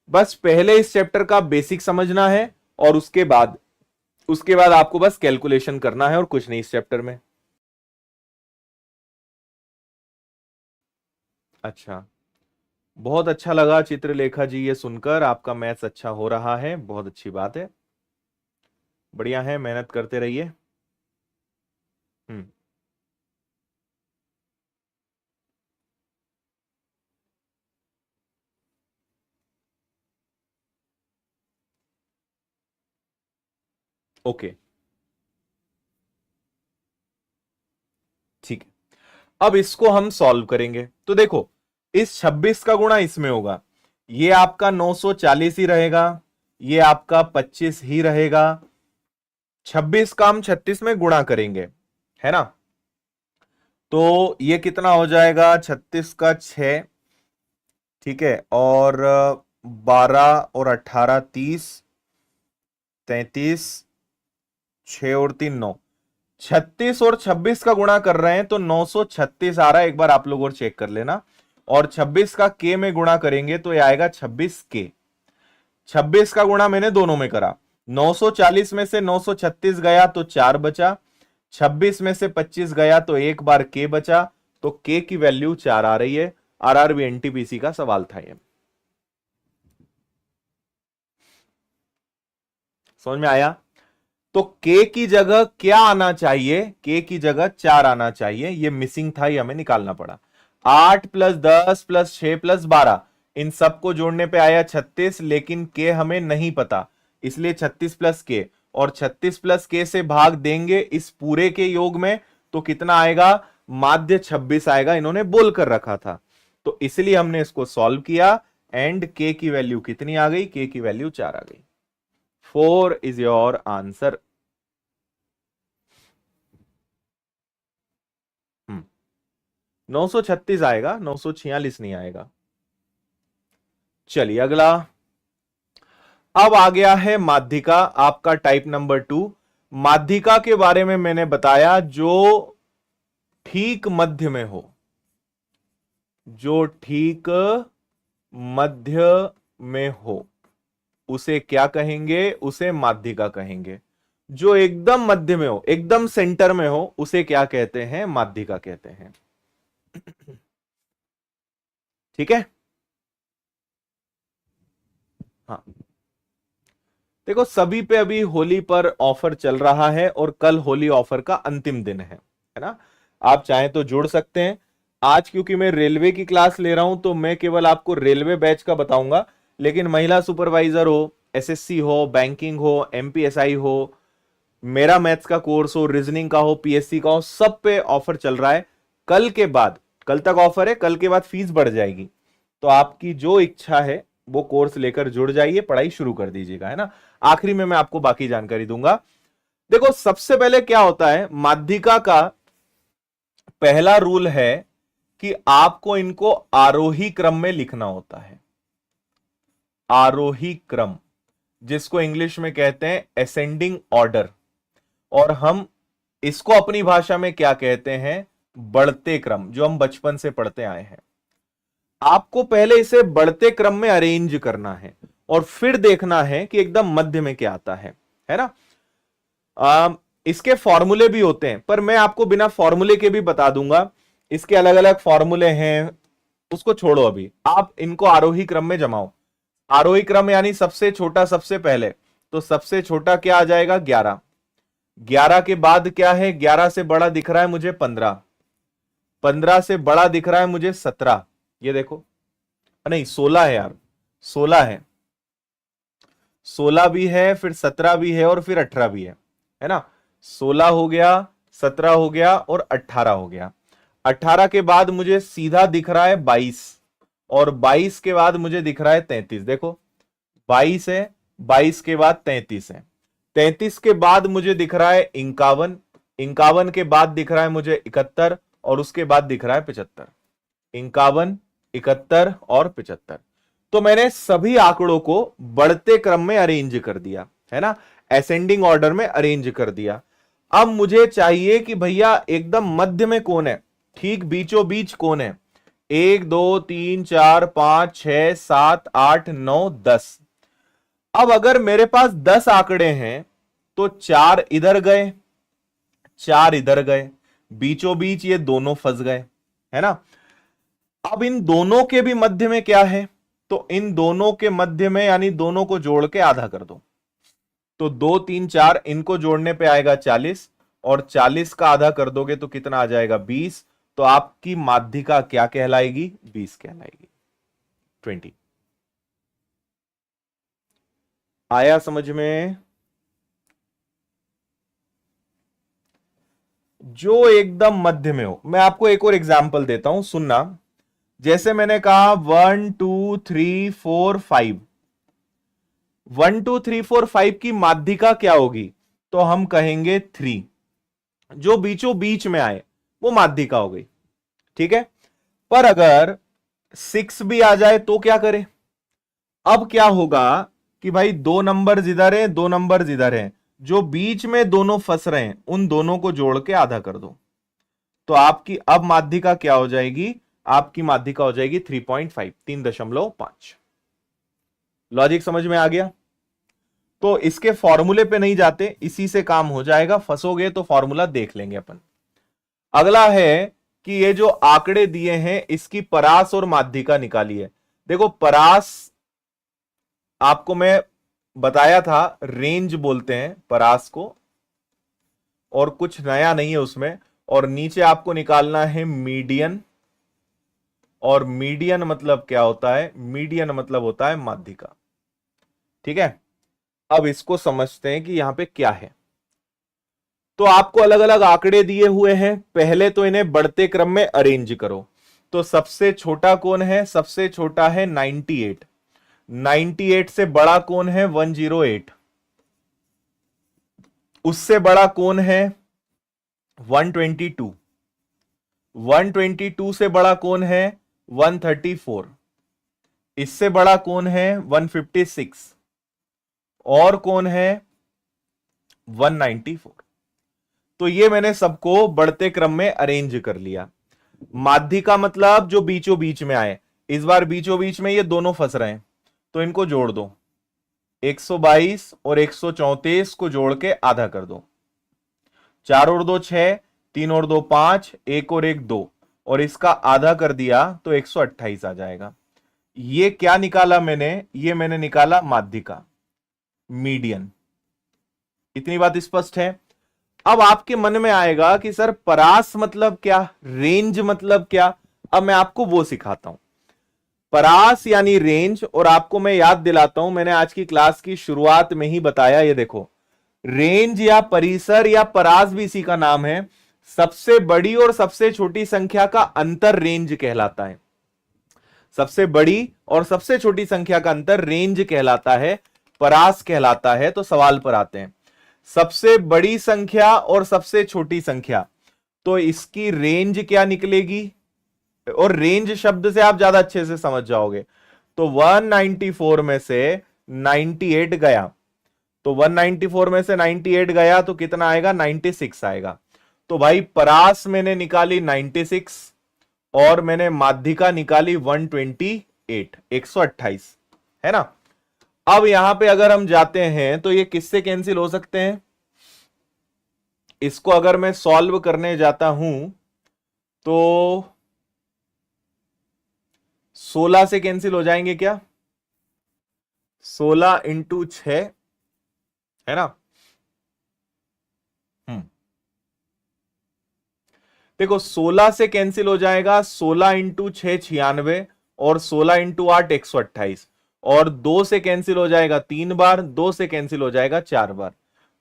बस पहले इस चैप्टर का बेसिक समझना है और उसके बाद आपको बस कैलकुलेशन करना है और कुछ नहीं इस चैप्टर में। अच्छा, बहुत अच्छा लगा चित्रलेखा जी ये सुनकर, आपका मैथ्स अच्छा हो रहा है, बहुत अच्छी बात है, बढ़िया है, मेहनत करते रहिए। हम्म। ओके, ठीक है। अब इसको हम सॉल्व करेंगे तो देखो, इस 26 का गुणा इसमें होगा, ये आपका 940 ही रहेगा, ये आपका 25 ही रहेगा। 26 का हम 36 में गुणा करेंगे, है ना, तो ये कितना हो जाएगा, 36 का 6, ठीक है, और 12 और 18 30, 33, 6 और 3 9, 36 और 26 का गुणा कर रहे हैं तो 936 आ रहा है, एक बार आप लोग और चेक कर लेना। और 26 का के में गुणा करेंगे तो ये आएगा 26 के। 26 का गुणा मैंने दोनों में करा, 940 में से 936 गया तो 4 बचा, 26 में से 25 गया तो एक बार के बचा, तो के की वैल्यू 4 आ रही है। आरआरबी एनटीपीसी का सवाल था ये। समझ में आया? तो k की जगह क्या आना चाहिए? k की जगह 4 आना चाहिए, ये मिसिंग था, ये हमें निकालना पड़ा। 8 + 10 + 6 + 12, इन सबको जोड़ने पे आया 36, लेकिन k हमें नहीं पता, इसलिए 36 + k, और 36 + k से भाग देंगे इस पूरे के योग में, तो कितना आएगा? माध्य 26 आएगा, इन्होंने बोल कर रखा था, तो इसलिए हमने इसको सॉल्व किया एंड k की वैल्यू कितनी आ गई? k की वैल्यू 4 आ गई। 4 इज योर आंसर। 936 आएगा, 946 नहीं आएगा। चलिए अगला, अब आ गया है माध्यिका, आपका टाइप नंबर 2। माध्यिका के बारे में मैंने बताया, जो ठीक मध्य में हो, जो ठीक मध्य में हो उसे क्या कहेंगे? उसे माध्यिका कहेंगे। जो एकदम मध्य में हो, एकदम सेंटर में हो, उसे क्या कहते हैं? माध्यिका कहते हैं। ठीक है? हाँ, देखो सभी पे अभी होली पर ऑफर चल रहा है और कल होली ऑफर का अंतिम दिन है ना? आप चाहें तो जुड़ सकते हैं। आज क्योंकि मैं रेलवे की क्लास ले रहा हूं, तो मैं केवल आपको रेलवे बैच का बताऊंगा, लेकिन महिला सुपरवाइजर हो, एसएससी हो, बैंकिंग हो, एमपीएसआई हो, मेरा मैथ्स का कोर्स हो, रीजनिंग का हो, पीएससी का हो, सब पे ऑफर चल रहा है। कल के बाद, कल तक ऑफर है, कल के बाद फीस बढ़ जाएगी, तो आपकी जो इच्छा है वो कोर्स लेकर जुड़ जाइए, पढ़ाई शुरू कर दीजिएगा, है ना? आखिरी में मैं आपको बाकी जानकारी दूंगा। देखो सबसे पहले क्या होता है, माध्यिका का पहला रूल है कि आपको इनको आरोही क्रम में लिखना होता है। आरोही क्रम, जिसको इंग्लिश में कहते हैं असेंडिंग ऑर्डर, और हम इसको अपनी भाषा में क्या कहते हैं? बढ़ते क्रम, जो हम बचपन से पढ़ते आए हैं। आपको पहले इसे बढ़ते क्रम में अरेंज करना है और फिर देखना है कि एकदम मध्य में क्या आता है ना? इसके फॉर्मूले भी होते हैं, पर मैं आपको बिना फॉर्मूले के भी बता दूंगा। इसके अलग अलग फॉर्मूले हैं, उसको छोड़ो, अभी आप इनको आरोही क्रम में जमाओ। आरोही क्रम यानी सबसे छोटा सबसे पहले, तो सबसे छोटा क्या आ जाएगा? 11। 11 के बाद क्या है? 11 से बड़ा दिख रहा है मुझे 15, 15 से बड़ा दिख रहा है मुझे 17, ये देखो, नहीं 16 है यार, 16 है, 16 भी है, फिर 17 भी है, और फिर 18 भी है ना? 16 हो गया, 17 हो गया और 18 हो गया। 18 के बाद मुझे सीधा दिख रहा है 22, और 22 के बाद मुझे दिख रहा है 33। देखो 22 है, 22 के बाद 33 है, 33 के बाद मुझे दिख रहा है 51, 51 के बाद दिख रहा है मुझे 71, और उसके बाद दिख रहा है 75। 51, 71 और 75। तो मैंने सभी आंकड़ों को बढ़ते क्रम में अरेंज कर दिया, है ना? असेंडिंग ऑर्डर में अरेंज कर दिया। अब मुझे चाहिए कि भैया एकदम मध्य में कौन है, ठीक बीचों बीच कौन है? 1 2 3 4 5 6 7 8 9 10। अब अगर मेरे पास 10 आंकड़े हैं तो 4 इधर गए, 4 इधर गए, बीचों बीच ये दोनों फंस गए, है ना? अब इन दोनों के भी मध्य में क्या है? तो इन दोनों के मध्य में, यानी दोनों को जोड़ के आधा कर दो, तो 2 3 4, इनको जोड़ने पे आएगा 40, और 40 का आधा कर दोगे तो कितना आ जाएगा? 20। तो आपकी माध्यिका क्या कहलाएगी? 20 कहलाएगी। 20 आया समझ में? जो एकदम मध्य में हो, मैं आपको एक और एग्जांपल देता हूं, सुनना। जैसे मैंने कहा 1 2 3 4 5, 1 2 3 4 5 की माध्यिका क्या होगी? तो हम कहेंगे 3। जो बीचों बीच में आए वो माध्यिका हो गई, ठीक है? पर अगर 6 भी आ जाए तो क्या करें? अब क्या होगा कि भाई 2 नंबर इधर है, 2 नंबर इधर है, जो बीच में दोनों फंस रहे हैं उन दोनों को जोड़ के आधा कर दो, तो आपकी अब माध्यिका क्या हो जाएगी? आपकी माध्यिका हो जाएगी 3.5, 3.5। लॉजिक समझ में आ गया? तो इसके फॉर्मूले पे नहीं जाते, इसी से काम हो जाएगा। फंसोगे तो फॉर्मूला देख लेंगे अपन। अगला है कि ये जो आंकड़े दिए हैं इसकी परास और माध्यिका निकाली है। देखो परास आपको मैं बताया था, रेंज बोलते हैं परास को, और कुछ नया नहीं है उसमें। और नीचे आपको निकालना है मीडियन, और मीडियन मतलब क्या होता है, मीडियन मतलब होता है माध्यिका। ठीक है, अब इसको समझते हैं कि यहां पे क्या है। तो आपको अलग अलग आंकड़े दिए हुए हैं, पहले तो इन्हें बढ़ते क्रम में अरेंज करो। तो सबसे छोटा कौन है, सबसे छोटा है 98। 98 से बड़ा कौन है, 108। उससे बड़ा कौन है, 122। 122 से बड़ा कौन है, 134। इससे बड़ा कौन है, 156। और कौन है, 194। तो ये मैंने सबको बढ़ते क्रम में अरेंज कर लिया। माध्यिका मतलब जो बीचों बीच में आए, इस बार बीचों बीच में ये दोनों फंस रहे हैं, तो इनको जोड़ दो। 122 और 134 को जोड़ के आधा कर दो। 4 और 2 6, 3 और 2 5, 1 और 1 2, और इसका आधा कर दिया तो 128 आ जाएगा। ये क्या निकाला मैंने, ये मैंने निकाला माध्यिका, मीडियन। इतनी बात स्पष्ट है। अब आपके मन में आएगा कि सर परास मतलब क्या, रेंज मतलब क्या। अब मैं आपको वो सिखाता हूं, परास यानी रेंज। और आपको मैं याद दिलाता हूं, मैंने आज की क्लास की शुरुआत में ही बताया, ये देखो, रेंज या परिसर या परास भी इसी का नाम है। सबसे बड़ी और सबसे छोटी संख्या का अंतर रेंज कहलाता है। सबसे बड़ी और सबसे छोटी संख्या का अंतर रेंज कहलाता है, परास कहलाता है। तो सवाल पर आते हैं, सबसे बड़ी संख्या और सबसे छोटी संख्या, तो इसकी रेंज क्या निकलेगी। और रेंज शब्द से आप ज्यादा अच्छे से समझ जाओगे। तो 194 में से 98 गया, तो 194 में से 98 गया तो कितना आएगा, 96 आएगा। तो भाई परास मैंने निकाली 96 और मैंने माध्यिका निकाली 128, 128, है ना। अब यहां पे अगर हम जाते हैं तो ये किससे कैंसिल हो सकते हैं, इसको अगर मैं सॉल्व करने जाता हूं तो 16 से कैंसिल हो जाएंगे क्या, 16 इंटू 6, है ना। देखो 16 से कैंसिल हो जाएगा, 16 इंटू 6 96, और 16 इंटू 8 128, और 2 से कैंसिल हो जाएगा 3 बार, 2 से कैंसिल हो जाएगा 4 बार।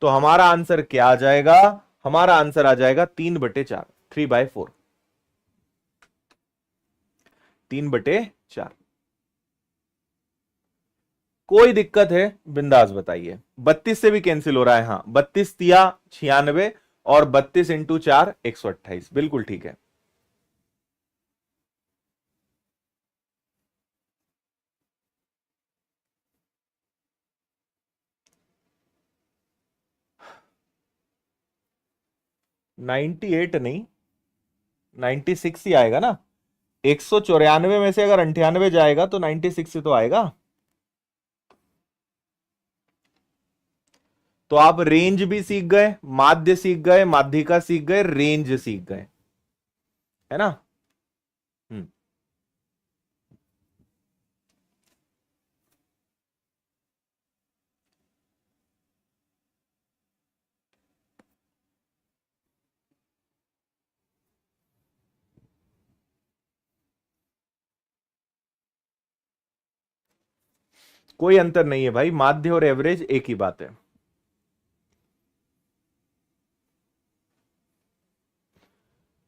तो हमारा आंसर क्या आ जाएगा, हमारा आंसर आ जाएगा 3/4, 3/4, 3/4। कोई दिक्कत है, बिंदास बताइए। 32 से भी कैंसिल हो रहा है, हाँ, 32 तिया 96, और 32 इंटू 4 128, बिल्कुल ठीक है। नाइन्टी एट नहीं, 96 ही आएगा ना। 194 में से अगर 98 जाएगा तो 96 से तो आएगा। तो आप रेंज भी सीख गए, माध्य सीख गए, माध्यिका सीख गए, रेंज सीख गए, है ना। हम्म कोई अंतर नहीं है भाई, माध्य और एवरेज एक ही बात है।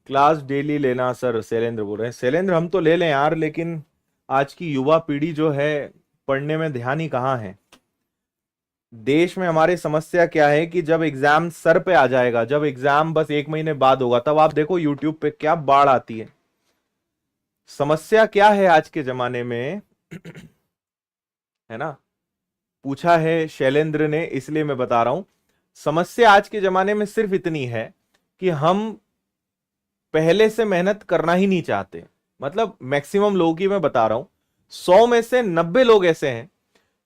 क्लास डेली लेना सर, शैलेंद्र बोल रहे हैं। शैलेंद्र हम तो ले लें यार, लेकिन आज की युवा पीढ़ी जो है पढ़ने में ध्यान ही कहाँ है। देश में हमारी समस्या क्या है कि जब एग्जाम सर पे आ जाएगा, जब एग्जाम बस 1 महीने बाद होगा, तब आप देखो यूट्यूब पे क्या बाढ़ आती है। समस्या क्या है आज के जमाने में, है ना, पूछा है शैलेंद्र ने, इसलिए मैं बता रहा हूं। समस्या आज के जमाने में सिर्फ इतनी है कि हम पहले से मेहनत करना ही नहीं चाहते। मतलब मैक्सिमम लोगों की मैं बता रहा हूं, 100 में से 90 लोग ऐसे हैं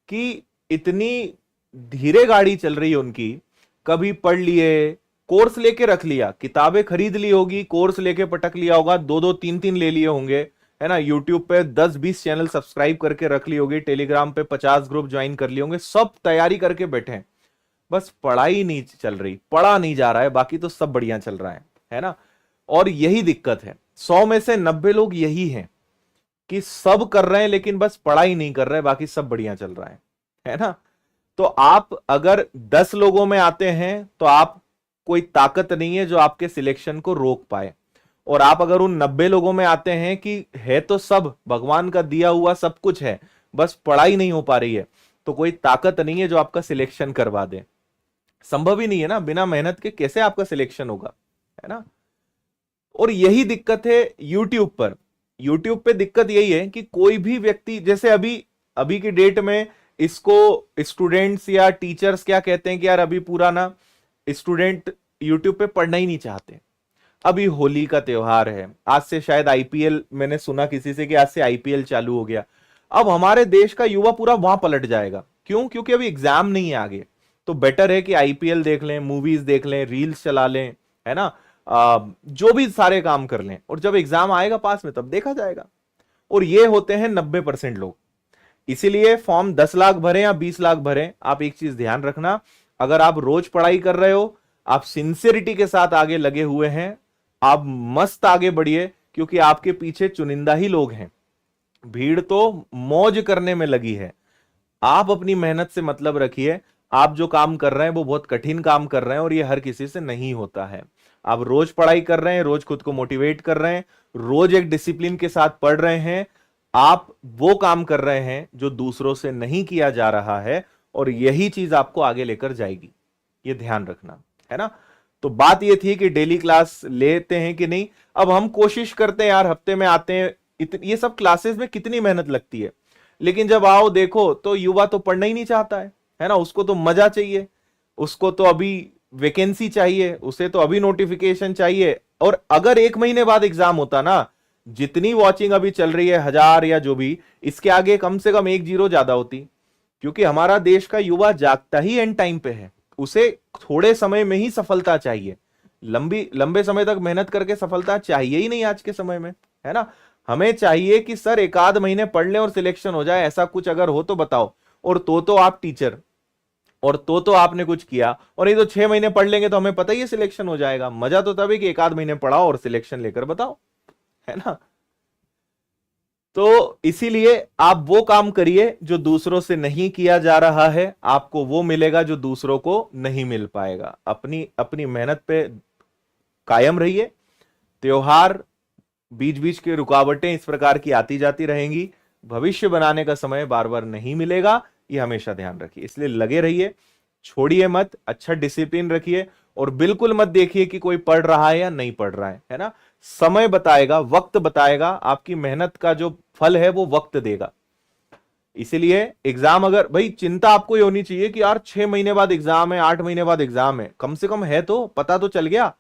कि इतनी धीरे गाड़ी चल रही है उनकी, कभी पढ़ लिए, कोर्स लेके रख लिया, किताबें खरीद ली होगी, कोर्स लेके पटक लिया होगा, 2-2 3-3 ले लिए होंगे, है ना। यूट्यूब पे 10-20 चैनल सब्सक्राइब करके रख ली होगी, टेलीग्राम पे 50 ग्रुप ज्वाइन कर लिए होंगे, सब तैयारी करके बैठे हैं, बस पढ़ाई नहीं चल रही, पढ़ा नहीं जा रहा है, बाकी तो सब बढ़िया चल रहा है ना। और यही दिक्कत है, 100 में से 90 लोग यही हैं कि सब कर रहे हैं लेकिन बस पढ़ाई नहीं कर रहे, बाकी सब बढ़िया चल रहा है ना। तो आप अगर 10 लोगों में आते हैं तो आप कोई ताकत नहीं है जो आपके सिलेक्शन को रोक पाए, और आप अगर उन 90 लोगों में आते हैं कि है तो सब भगवान का दिया हुआ सब कुछ है, बस पढ़ाई नहीं हो पा रही है, तो कोई ताकत नहीं है जो आपका सिलेक्शन करवा दे। संभव ही नहीं है ना, बिना मेहनत के कैसे आपका सिलेक्शन होगा, है ना। और यही दिक्कत है यूट्यूब पर। यूट्यूब पे दिक्कत यही है कि कोई भी व्यक्ति, जैसे अभी की डेट में इसको स्टूडेंट्स या टीचर्स क्या कहते हैं कि यार अभी पूरा ना स्टूडेंट यूट्यूब पे पढ़ना ही नहीं चाहते। अभी होली का त्योहार है, आज से शायद आईपीएल, मैंने सुना किसी से कि आज से आईपीएल चालू हो गया। अब हमारे देश का युवा पूरा वहां पलट जाएगा, क्यों? क्योंकि अभी एग्जाम नहीं है आगे, तो बेटर है कि आईपीएल देख लें, मूवीज देख लें, रील्स चला लें, है ना, जो भी सारे काम कर लें, और जब एग्जाम आएगा पास में तब देखा जाएगा। और ये होते हैं 90% लोग। इसीलिए फॉर्म 10 लाख भरे या 20 लाख भरे, आप एक चीज ध्यान रखना, अगर आप रोज पढ़ाई कर रहे हो, आप सिंसियरिटी के साथ आगे लगे हुए हैं, आप मस्त आगे बढ़िए, क्योंकि आपके पीछे चुनिंदा ही लोग हैं, भीड़ तो मौज करने में लगी है। आप अपनी मेहनत से मतलब रखिए, आप जो काम कर रहे हैं वो बहुत कठिन काम कर रहे हैं, और ये हर किसी से नहीं होता है। आप रोज पढ़ाई कर रहे हैं, रोज खुद को मोटिवेट कर रहे हैं, रोज एक डिसिप्लिन के साथ पढ़ रहे हैं, आप वो काम कर रहे हैं जो दूसरों से नहीं किया जा रहा है, और यही चीज आपको आगे लेकर जाएगी, ये ध्यान रखना, है ना। तो बात ये थी कि डेली क्लास लेते हैं कि नहीं। अब हम कोशिश करते हैं यार, हफ्ते में आते हैं, ये सब क्लासेस में कितनी मेहनत लगती है, लेकिन जब आओ देखो तो युवा तो पढ़ना ही नहीं चाहता है ना। उसको तो मजा चाहिए, उसको तो अभी वैकेंसी चाहिए, उसे तो अभी नोटिफिकेशन चाहिए। और अगर 1 महीने बाद एग्जाम होता ना, जितनी वॉचिंग अभी चल रही है 1000 या जो भी, इसके आगे कम से कम 1 जीरो ज्यादा होती, क्योंकि हमारा देश का युवा जागता ही एंड टाइम पे है, उसे थोड़े समय में ही सफलता चाहिए, लंबे समय तक मेहनत करके सफलता चाहिए ही नहीं आज के समय में, है ना। हमें चाहिए कि सर 1 आध महीने पढ़ लें और सिलेक्शन हो जाए, ऐसा कुछ अगर हो तो बताओ। और तो आप टीचर, और तो आपने कुछ किया, और ये तो 6 महीने पढ़ लेंगे तो हमें पता ही है सिलेक्शन हो जाएगा। मजा तो तभी कि 1 आध महीने पढ़ाओ और सिलेक्शन लेकर बताओ, है ना। तो इसीलिए आप वो काम करिए जो दूसरों से नहीं किया जा रहा है, आपको वो मिलेगा जो दूसरों को नहीं मिल पाएगा। अपनी अपनी मेहनत पे कायम रहिए। त्योहार, बीच बीच की रुकावटें इस प्रकार की आती जाती रहेंगी, भविष्य बनाने का समय बार बार नहीं मिलेगा, ये हमेशा ध्यान रखिए। इसलिए लगे रहिए, छोड़िए मत, अच्छा डिसिप्लिन रखिए, और बिल्कुल मत देखिए कि कोई पढ़ रहा है या नहीं पढ़ रहा है ना। समय बताएगा, वक्त बताएगा, आपकी मेहनत का जो फल है वो वक्त देगा। इसीलिए एग्जाम, अगर भाई चिंता आपको ये होनी चाहिए कि यार 6 महीने बाद एग्जाम है, 8 महीने बाद एग्जाम है, कम से कम है तो पता तो चल गया।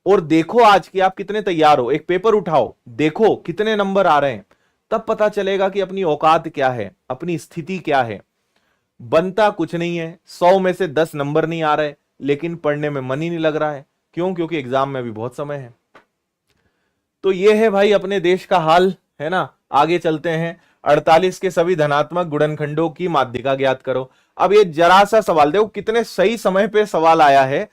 और देखो आज की आप कितने तैयार हो, एक पेपर उठाओ, देखो कितने नंबर आ रहे हैं, तब पता चलेगा कि अपनी औकात क्या है, अपनी स्थिति क्या है। बनता कुछ नहीं है, 100 में से 10 नंबर नहीं आ रहे, लेकिन पढ़ने में मन ही नहीं लग रहा है, क्यों? क्योंकि एग्जाम में भी बहुत समय है। तो ये है भाई अपने देश का हाल, है ना। आगे चलते हैं। 48 के सभी धनात्मक गुणनखंडों की माध्यिका ज्ञात करो। अब ये जरा सा सवाल देखो, कितने सही समय पे सवाल आया है,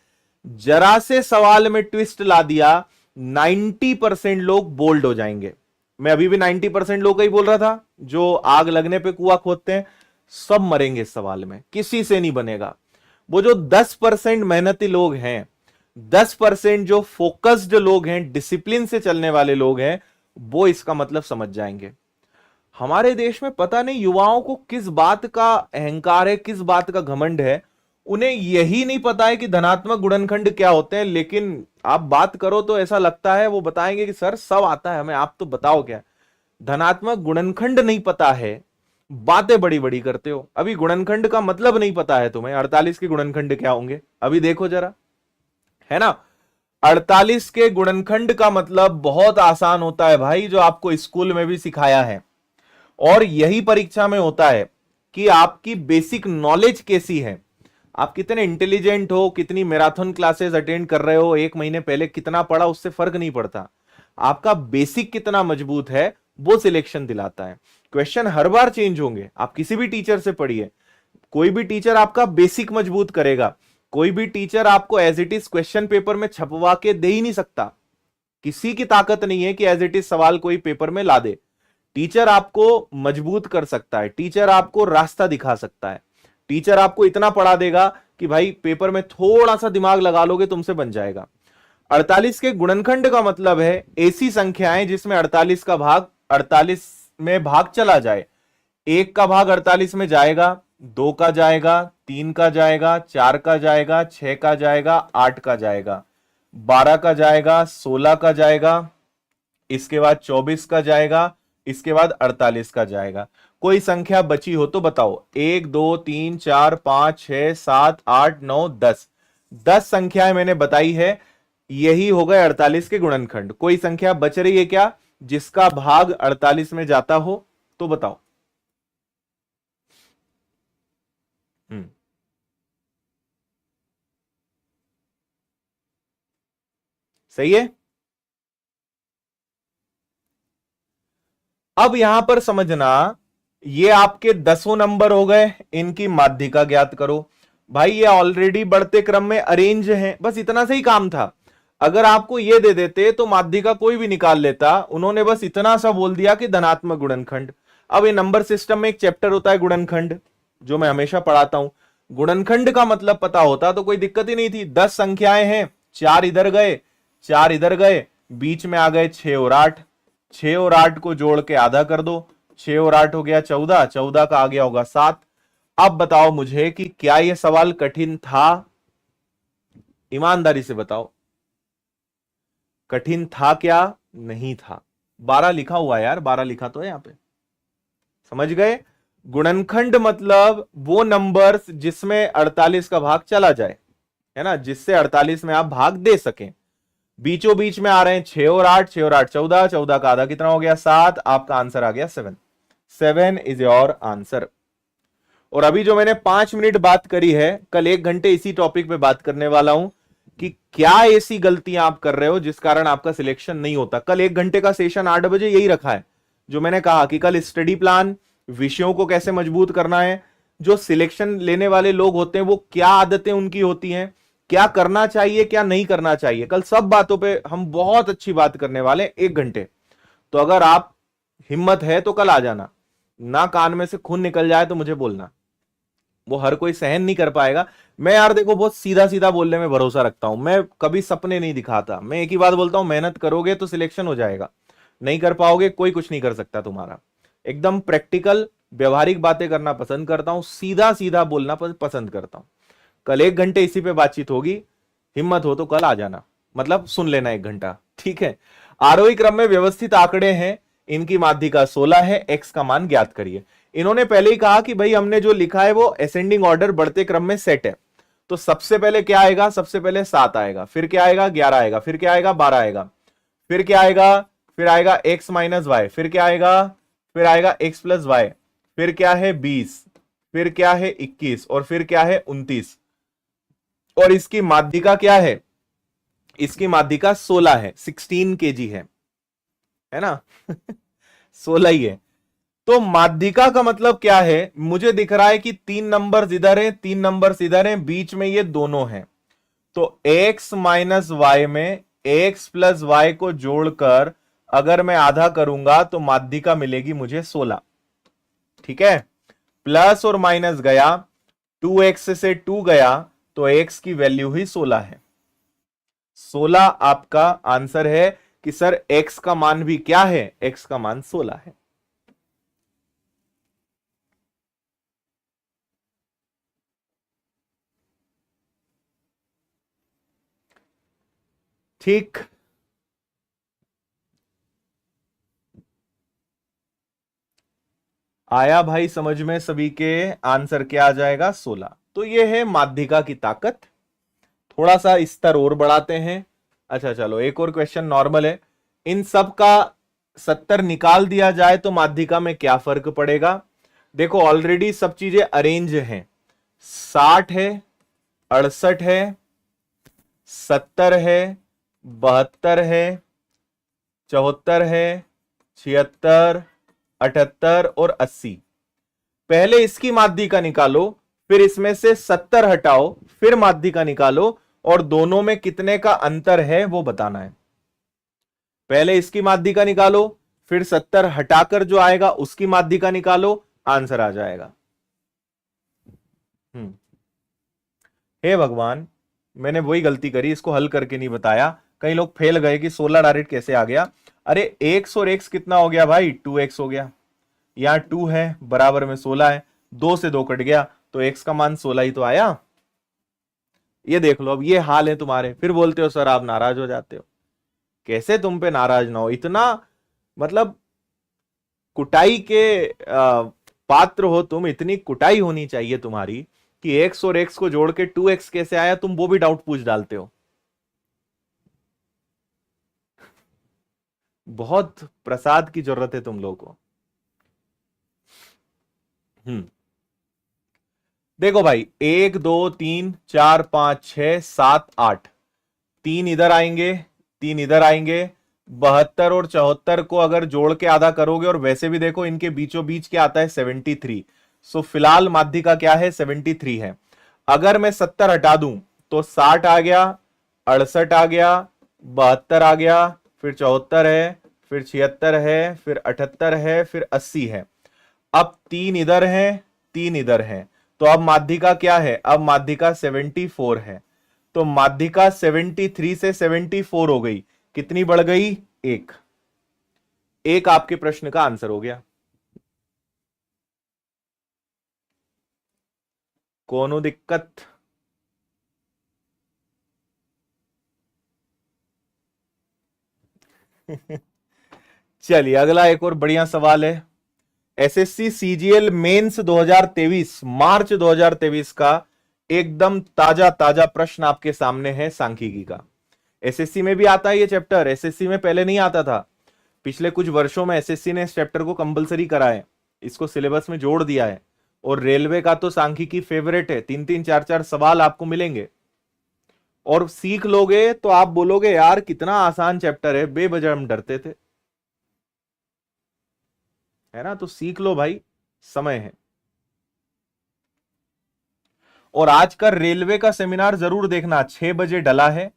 जरा से सवाल में ट्विस्ट ला दिया, 90% लोग बोल्ड हो जाएंगे। मैं अभी भी 90% लोग का ही बोल रहा था, जो आग लगने पे कुआं खोदते हैं, सब मरेंगे इस सवाल में, किसी से नहीं बनेगा। वो जो 10% मेहनती लोग हैं, 10% जो फोकस्ड लोग हैं, डिसिप्लिन से चलने वाले लोग हैं, वो इसका मतलब समझ जाएंगे। हमारे देश में पता नहीं युवाओं को किस बात का अहंकार है, किस बात का घमंड है, उन्हें यही नहीं पता है कि धनात्मक गुणनखंड क्या होते हैं। लेकिन आप बात करो तो ऐसा लगता है वो बताएंगे कि सर सब आता है हमें, आप तो बताओ क्या। धनात्मक गुणनखंड नहीं पता है, बातें बड़ी बड़ी करते हो। अभी गुणनखंड का मतलब नहीं पता है तुम्हें, 48 के गुणनखंड क्या होंगे अभी देखो जरा, है ना। 48 के गुणनखंड का मतलब बहुत आसान होता है भाई, जो आपको स्कूल में भी सिखाया है, और यही परीक्षा में होता है कि आपकी बेसिक नॉलेज कैसी है। आप कितने इंटेलिजेंट हो, कितनी मैराथन क्लासेस अटेंड कर रहे हो, एक महीने पहले कितना पढ़ा, उससे फर्क नहीं पड़ता। आपका बेसिक कितना मजबूत है वो सिलेक्शन दिलाता है। क्वेश्चन हर बार चेंज होंगे, आप किसी भी टीचर से पढ़िए, कोई भी टीचर आपका बेसिक मजबूत करेगा। कोई भी टीचर आपको as it is question paper में छपवा के दे ही नहीं सकता। किसी की ताकत नहीं है कि एज इट इज सवाल कोई पेपर में ला दे। टीचर आपको मजबूत कर सकता है, टीचर आपको रास्ता दिखा सकता है, टीचर आपको इतना पढ़ा देगा कि भाई पेपर में थोड़ा सा दिमाग लगा लोगे तुमसे बन जाएगा। 48 के गुणनखंड का मतलब है ऐसी संख्याएं जिसमें 48 का भाग 48 में भाग चला जाए। एक का भाग 48 में जाएगा, दो का जाएगा, तीन का जाएगा, चार का जाएगा, छह का जाएगा, 8 का जाएगा, 12 का जाएगा, 16 का जाएगा, इसके बाद 24 का जाएगा, इसके बाद 48 का जाएगा। कोई संख्या बची हो तो बताओ। 1 2 3 4 5 6 7 8 9 10, 10 संख्याएं मैंने बताई है, यही हो गए 48 के गुणनखंड। कोई संख्या बच रही है क्या जिसका भाग 48 में जाता हो तो बताओ। सही है। अब यहां पर समझना, ये आपके 10 नंबर हो गए, इनकी माध्यिका ज्ञात करो। भाई ये ऑलरेडी बढ़ते क्रम में अरेंज हैं, बस इतना से ही काम था। अगर आपको ये दे देते तो माध्यिका कोई भी निकाल लेता, उन्होंने बस इतना सा बोल दिया कि धनात्मक गुणनखंड। अब ये नंबर सिस्टम में एक चैप्टर होता है गुणनखंड, जो मैं हमेशा पढ़ाता हूं। गुणनखंड का मतलब पता होता तो कोई दिक्कत ही नहीं थी। 10 संख्याएं हैं, 4 इधर गए, 4 इधर गए, बीच में आ गए 6 और 8, 6 और 8 को जोड़ के आधा कर दो, 6 और 8 हो गया 14, 14 का आ गया होगा 7। अब बताओ मुझे कि क्या यह सवाल कठिन था? ईमानदारी से बताओ, कठिन था क्या? नहीं था। 12 लिखा हुआ है यार, 12 लिखा तो है यहां पे, समझ गए? गुणनखंड मतलब वो नंबर्स जिसमें 48 का भाग चला जाए, है ना, जिससे 48 में आप भाग दे सकें। बीचों बीच में आ रहे हैं 6 और 8, 6 और 8 14, 14 का आधा कितना हो गया 7। आपका आंसर आ गया 7। 7 इज योर आंसर। और अभी जो मैंने 5 मिनट बात करी है, कल 1 घंटे इसी टॉपिक पे बात करने वाला हूं कि क्या ऐसी गलतियां आप कर रहे हो जिस कारण आपका सिलेक्शन नहीं होता। कल 1 घंटे का सेशन 8 बजे यही रखा है, जो मैंने कहा कि कल स्टडी प्लान, विषयों को कैसे मजबूत करना है, जो सिलेक्शन लेने वाले लोग होते हैं वो क्या आदतें उनकी होती हैं, क्या करना चाहिए क्या नहीं करना चाहिए, कल सब बातों पे हम बहुत अच्छी बात करने वाले हैं 1 घंटे। तो अगर आप हिम्मत है तो कल आ जाना, ना कान में से खून निकल जाए तो मुझे बोलना, वो हर कोई सहन नहीं कर पाएगा। मैं यार देखो बहुत सीधा सीधा बोलने में भरोसा रखता हूं, मैं कभी सपने नहीं दिखाता। मैं एक ही बात बोलता हूं, मेहनत करोगे तो सिलेक्शन हो जाएगा, नहीं कर पाओगे कोई कुछ नहीं कर सकता तुम्हारा। एकदम प्रैक्टिकल व्यवहारिक बातें करना पसंद करता हूं, सीधा सीधा बोलना पसंद करता हूं। कल 1 घंटे इसी पे बातचीत होगी, हिम्मत हो तो कल आ जाना, मतलब सुन लेना 1 घंटा, ठीक है। आरोही क्रम में व्यवस्थित आंकड़े हैं, इनकी माध्यिका 16 है, एक्स का मान ज्ञात करिए। इन्होंने पहले ही कहा कि भाई हमने जो लिखा है वो असेंडिंग ऑर्डर बढ़ते क्रम में सेट है। तो सबसे पहले क्या आएगा? सबसे पहले 7 आएगा, फिर क्या आएगा? 11 आएगा, फिर क्या आएगा? 12 आएगा, फिर क्या आएगा? फिर आएगा x माइनस वाई, फिर क्या आएगा? फिर आएगा x प्लस वाई, फिर क्या है 20, फिर क्या है 21, और फिर क्या है 29। और इसकी माध्यिका क्या है? इसकी माध्यिका 16 है, 16 kg है ना 16 ही है। तो माध्यिका का मतलब क्या है? मुझे दिख रहा है कि 3 नंबर्स इधर है, 3 नंबर्स इधर है, बीच में ये दोनों हैं। तो x माइनस वाई में x प्लस वाई को जोड़कर अगर मैं आधा करूंगा तो माध्यिका मिलेगी मुझे 16, ठीक है। प्लस और माइनस गया, 2x से 2 गया तो x की वैल्यू ही 16 है। 16 आपका आंसर है कि सर x का मान भी क्या है? x का मान 16 है। ठीक, आया भाई समझ में सभी के? आंसर क्या आ जाएगा? 16। तो ये है माध्यिका की ताकत। थोड़ा सा स्तर और बढ़ाते हैं। अच्छा चलो एक और क्वेश्चन नॉर्मल है। इन सब का 70 निकाल दिया जाए तो माध्यिका में क्या फर्क पड़ेगा? देखो ऑलरेडी सब चीजें अरेंज हैं, 60 है, 68 है, 70 है, 72 है, 74 है, 76, 78 और 80। पहले इसकी माध्यिका निकालो, फिर इसमें से 70 हटाओ, फिर माध्यिका निकालो और दोनों में कितने का अंतर है वो बताना है। पहले इसकी माध्यिका निकालो, फिर 70 हटाकर जो आएगा उसकी माध्यिका निकालो, आंसर आ जाएगा। हे भगवान, मैंने वही गलती करी, इसको हल करके नहीं बताया। कई लोग फेल गए कि 16 डायरेक्ट कैसे आ गया। अरे x और x कितना हो गया भाई, 2x हो गया। यहां 2 है, बराबर में 16 है, 2 से 2 कट गया तो x का मान 16 ही तो आया। ये देख लो, अब ये हाल है तुम्हारे, फिर बोलते हो सर आप नाराज हो जाते हो। कैसे तुम पे नाराज ना हो, इतना मतलब कुटाई के पात्र हो तुम, इतनी कुटाई होनी चाहिए तुम्हारी कि x और x को जोड़ के 2x कैसे आया, तुम वो भी डाउट पूछ डालते हो। बहुत प्रसाद की जरूरत है तुम लोगों को। देखो भाई, 1 2 3 4 5 6 7 8, 3 इधर आएंगे, 3 इधर आएंगे। 72 और 74 को अगर जोड़ के आधा करोगे, और वैसे भी देखो इनके बीचों बीच क्या आता है, 73। सो फिलहाल माध्यिका क्या है, 73 है। अगर मैं 70 हटा दूं तो 60 आ गया, 68 आ गया, 72 आ गया, फिर 74 है, फिर 76 है, फिर 78 है, फिर 80 है। अब 3 इधर है, 3 इधर है, तो अब माध्यिका क्या है, अब माध्यिका 74 है। तो माध्यिका 73 से 74 हो गई, कितनी बढ़ गई, एक आपके प्रश्न का आंसर हो गया। कोनो दिक्कत? चलिए अगला एक और बढ़िया सवाल है। एसएससी सीजीएल मेंस 2023 मार्च 2023 का एकदम ताजा ताजा प्रश्न आपके सामने है, सांख्यिकी का। एसएससी में भी आता है ये चैप्टर, एसएससी में पहले नहीं आता था। पिछले कुछ वर्षों में एसएससी ने इस चैप्टर को कंपलसरी करा है, इसको सिलेबस में जोड़ दिया है। और रेलवे का तो सांख्यिकी फेवरेट है, 3-3 4-4 सवाल आपको मिलेंगे और सीख लोगे तो आप बोलोगे यार कितना आसान चैप्टर है, बेवजह हम डरते थे, है ना। तो सीख लो भाई, समय है। और आज का रेलवे का सेमिनार जरूर देखना, 6 बजे डला है।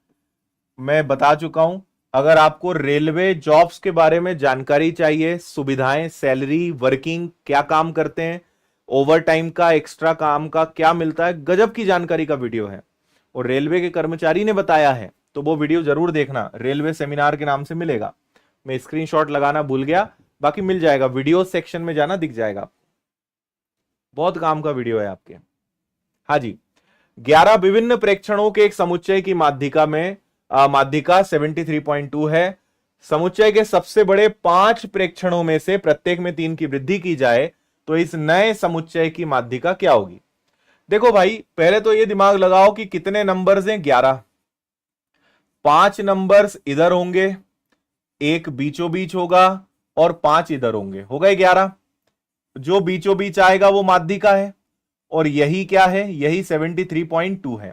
मैं बता चुका हूं, अगर आपको रेलवे जॉब्स के बारे में जानकारी चाहिए, सुविधाएं, सैलरी, वर्किंग, क्या काम करते हैं, ओवर टाइम का, एक्स्ट्रा काम का क्या मिलता है, गजब की जानकारी का वीडियो है और रेलवे के कर्मचारी ने बताया है, तो वो वीडियो जरूर देखना, रेलवे सेमिनार के नाम से मिलेगा। मैं स्क्रीनशॉट लगाना भूल गया, बाकी मिल जाएगा, वीडियो सेक्शन में जाना दिख जाएगा। बहुत काम का वीडियो है आपके। हाँ जी, 11 विभिन्न प्रेक्षणों के एक समुच्चय की माध्यिका में माध्यिका 73.2 है। समुच्चय के सबसे बड़े 5 प्रेक्षणों में से प्रत्येक में 3 की वृद्धि की जाए तो इस नए समुच्चय की माध्यिका क्या होगी। देखो भाई, पहले तो ये दिमाग लगाओ कि कितने नंबर्स हैं, 11। 5 नंबर्स इधर होंगे, एक बीचों बीच होगा और 5 इधर होंगे, हो गए 11। जो बीचों बीच आएगा वो माध्यिका है और यही क्या है, यही 73.2 है।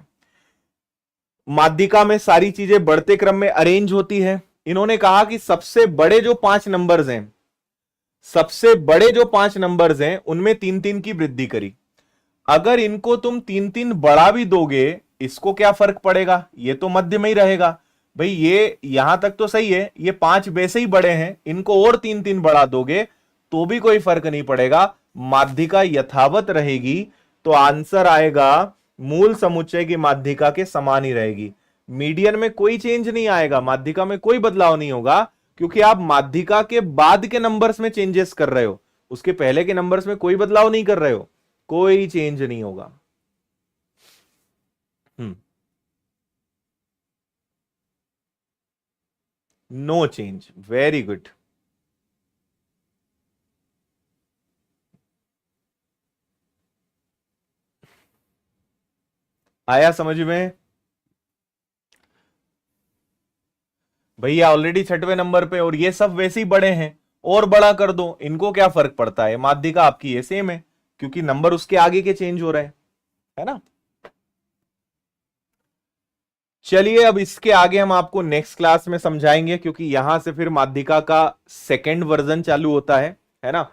माध्यिका में सारी चीजें बढ़ते क्रम में अरेंज होती है। इन्होंने कहा कि सबसे बड़े जो 5 नंबर्स हैं, सबसे बड़े जो 5 नंबर्स हैं उनमें 3-3 की वृद्धि करी। अगर इनको तुम 3-3 बढ़ा भी दोगे, इसको क्या फर्क पड़ेगा, ये तो मध्य में ही रहेगा। भाई ये यहां तक तो सही है, ये 5 वैसे ही बड़े हैं, इनको और 3-3 बढ़ा दोगे तो भी कोई फर्क नहीं पड़ेगा, माध्यिका यथावत रहेगी। तो आंसर आएगा मूल समुच्चय की माध्यिका के समान ही रहेगी। मीडियन में कोई चेंज नहीं आएगा, माध्यिका में कोई बदलाव नहीं होगा, क्योंकि आप माध्यिका के बाद के नंबर्स में चेंजेस कर रहे हो, उसके पहले के नंबर्स में कोई बदलाव नहीं कर रहे हो, कोई चेंज नहीं होगा। No change, very good. आया समझ में भैया, ऑलरेडी 6वें नंबर पे और ये सब वैसे ही बड़े हैं, और बड़ा कर दो, इनको क्या फर्क पड़ता है, माध्यिका आपकी ये सेम है क्योंकि नंबर उसके आगे के चेंज हो रहे हैं, है ना। चलिए अब इसके आगे हम आपको नेक्स्ट क्लास में समझाएंगे, क्योंकि यहां से फिर माध्यिका का सेकंड वर्जन चालू होता है ना।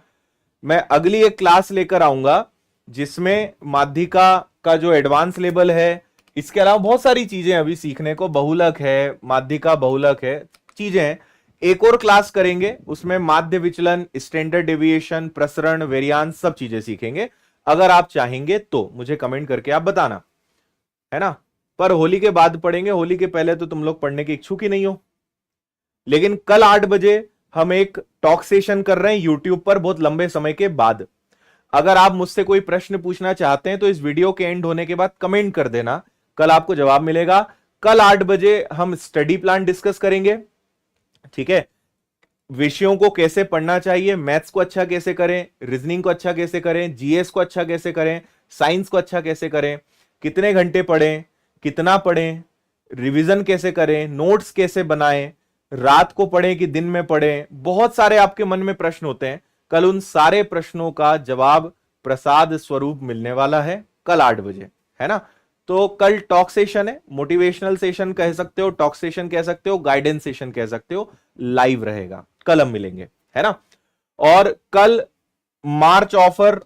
मैं अगली एक क्लास लेकर आऊंगा जिसमें माध्यिका का जो एडवांस लेवल है, इसके अलावा बहुत सारी चीजें अभी सीखने को, बहुलक है, माध्यिका बहुलक है, चीजें हैं। एक और क्लास करेंगे, उसमें माध्य विचलन, स्टैंडर्ड डेविएशन, प्रसरण, वेरियांस, सब चीजें सीखेंगे। अगर आप चाहेंगे तो मुझे कमेंट करके आप बताना, है ना। पर होली के बाद पढ़ेंगे, होली के पहले तो तुम लोग पढ़ने के इच्छुक ही नहीं हो। लेकिन कल 8 बजे हम एक टॉक सेशन कर रहे हैं यूट्यूब पर, बहुत लंबे समय के बाद। अगर आप मुझसे कोई प्रश्न पूछना चाहते हैं तो इस वीडियो के एंड होने के बाद कमेंट कर देना, कल आपको जवाब मिलेगा। कल 8 बजे हम स्टडी प्लान डिस्कस करेंगे, ठीक है। विषयों को कैसे पढ़ना चाहिए, मैथ्स को अच्छा कैसे करें, रीजनिंग को अच्छा कैसे करें, जीएस को अच्छा कैसे करें, साइंस को अच्छा कैसे करें, कितने घंटे पढ़ें, कितना पढ़ें, रिवीजन कैसे करें, नोट्स कैसे बनाएं, रात को पढ़ें कि दिन में पढ़ें। बहुत सारे आपके मन में प्रश्न होते हैं, कल उन सारे प्रश्नों का जवाब प्रसाद स्वरूप मिलने वाला है कल 8 बजे, है ना। तो कल टॉक सेशन है, मोटिवेशनल सेशन कह सकते हो, टॉक सेशन कह सकते हो, गाइडेंस सेशन कह सकते हो, लाइव रहेगा, कल हम मिलेंगे, है ना। और कल मार्च ऑफर,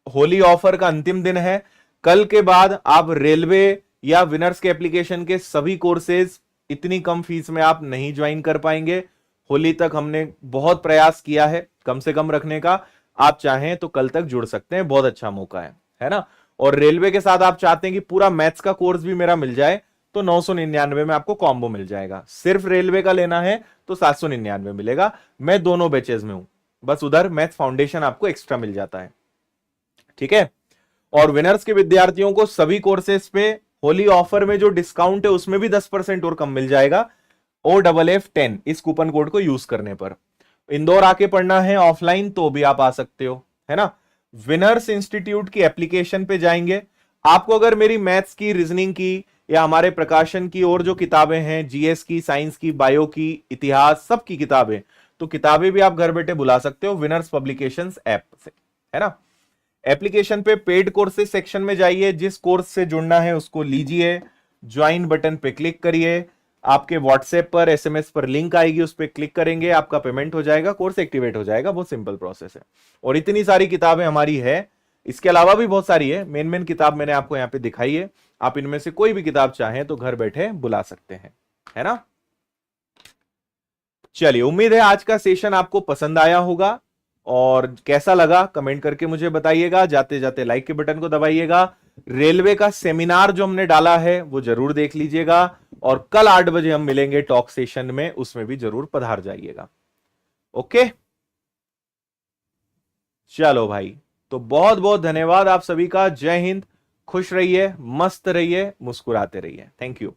होली ऑफर का अंतिम दिन है। कल के बाद आप रेलवे या विनर्स के एप्लीकेशन के सभी कोर्सेज इतनी कम फीस में आप नहीं ज्वाइन कर पाएंगे। होली तक हमने बहुत प्रयास किया है कम से कम रखने का, आप चाहें तो कल तक जुड़ सकते हैं, बहुत अच्छा मौका है ना। और रेलवे के साथ आप चाहते हैं कि पूरा मैथ्स का कोर्स भी मेरा मिल जाए, तो 999 में आपको कॉम्बो मिल जाएगा। सिर्फ रेलवे का लेना है तो 799 मिलेगा। मैं दोनों बैचेज में हूं, बस उधर मैथ्स फाउंडेशन आपको एक्स्ट्रा मिल जाता है, ठीक है। और विनर्स के विद्यार्थियों को सभी कोर्सेज पे होली ऑफर में जो डिस्काउंट है उसमें भी 10% और कम मिल जाएगा, OFF10 इस कूपन कोड को यूज करने पर। इंदौर आके पढ़ना है ऑफलाइन तो भी आप आ सकते हो, है ना। विनर्स इंस्टीट्यूट की एप्लीकेशन पे जाएंगे, आपको अगर मेरी मैथ्स की, रीजनिंग की या हमारे प्रकाशन की और जो किताबें हैं, जीएस की, साइंस की, बायो की, इतिहास, सब की किताबें, तो किताबें भी आप घर बैठे बुला सकते हो विनर्स पब्लिकेशंस ऐप से, है ना। एप्लीकेशन पे पेड कोर्सेज सेक्शन में जाइए, जिस कोर्स से जुड़ना है उसको लीजिए, ज्वाइन बटन पे क्लिक करिए, आपके व्हाट्सएप पर, एसएमएस पर लिंक आएगी, उस पर क्लिक करेंगे, आपका पेमेंट हो जाएगा, कोर्स एक्टिवेट हो जाएगा। बहुत सिंपल प्रोसेस है। और इतनी सारी किताबें हमारी है, इसके अलावा भी बहुत सारी है। मेन किताब मैंने आपको यहाँ पे दिखाई है, आप इनमें से कोई भी किताब चाहें तो घर बैठे बुला सकते हैं, है ना। चलिए, उम्मीद है आज का सेशन आपको पसंद आया होगा, और कैसा लगा कमेंट करके मुझे बताइएगा। जाते जाते लाइक के बटन को दबाइएगा। रेलवे का सेमिनार जो हमने डाला है वो जरूर देख लीजिएगा, और कल 8 बजे हम मिलेंगे टॉक सेशन में, उसमें भी जरूर पधार जाइएगा। ओके, चलो भाई, तो बहुत बहुत धन्यवाद आप सभी का। जय हिंद, खुश रहिए, मस्त रहिए, मुस्कुराते रहिए। Thank you.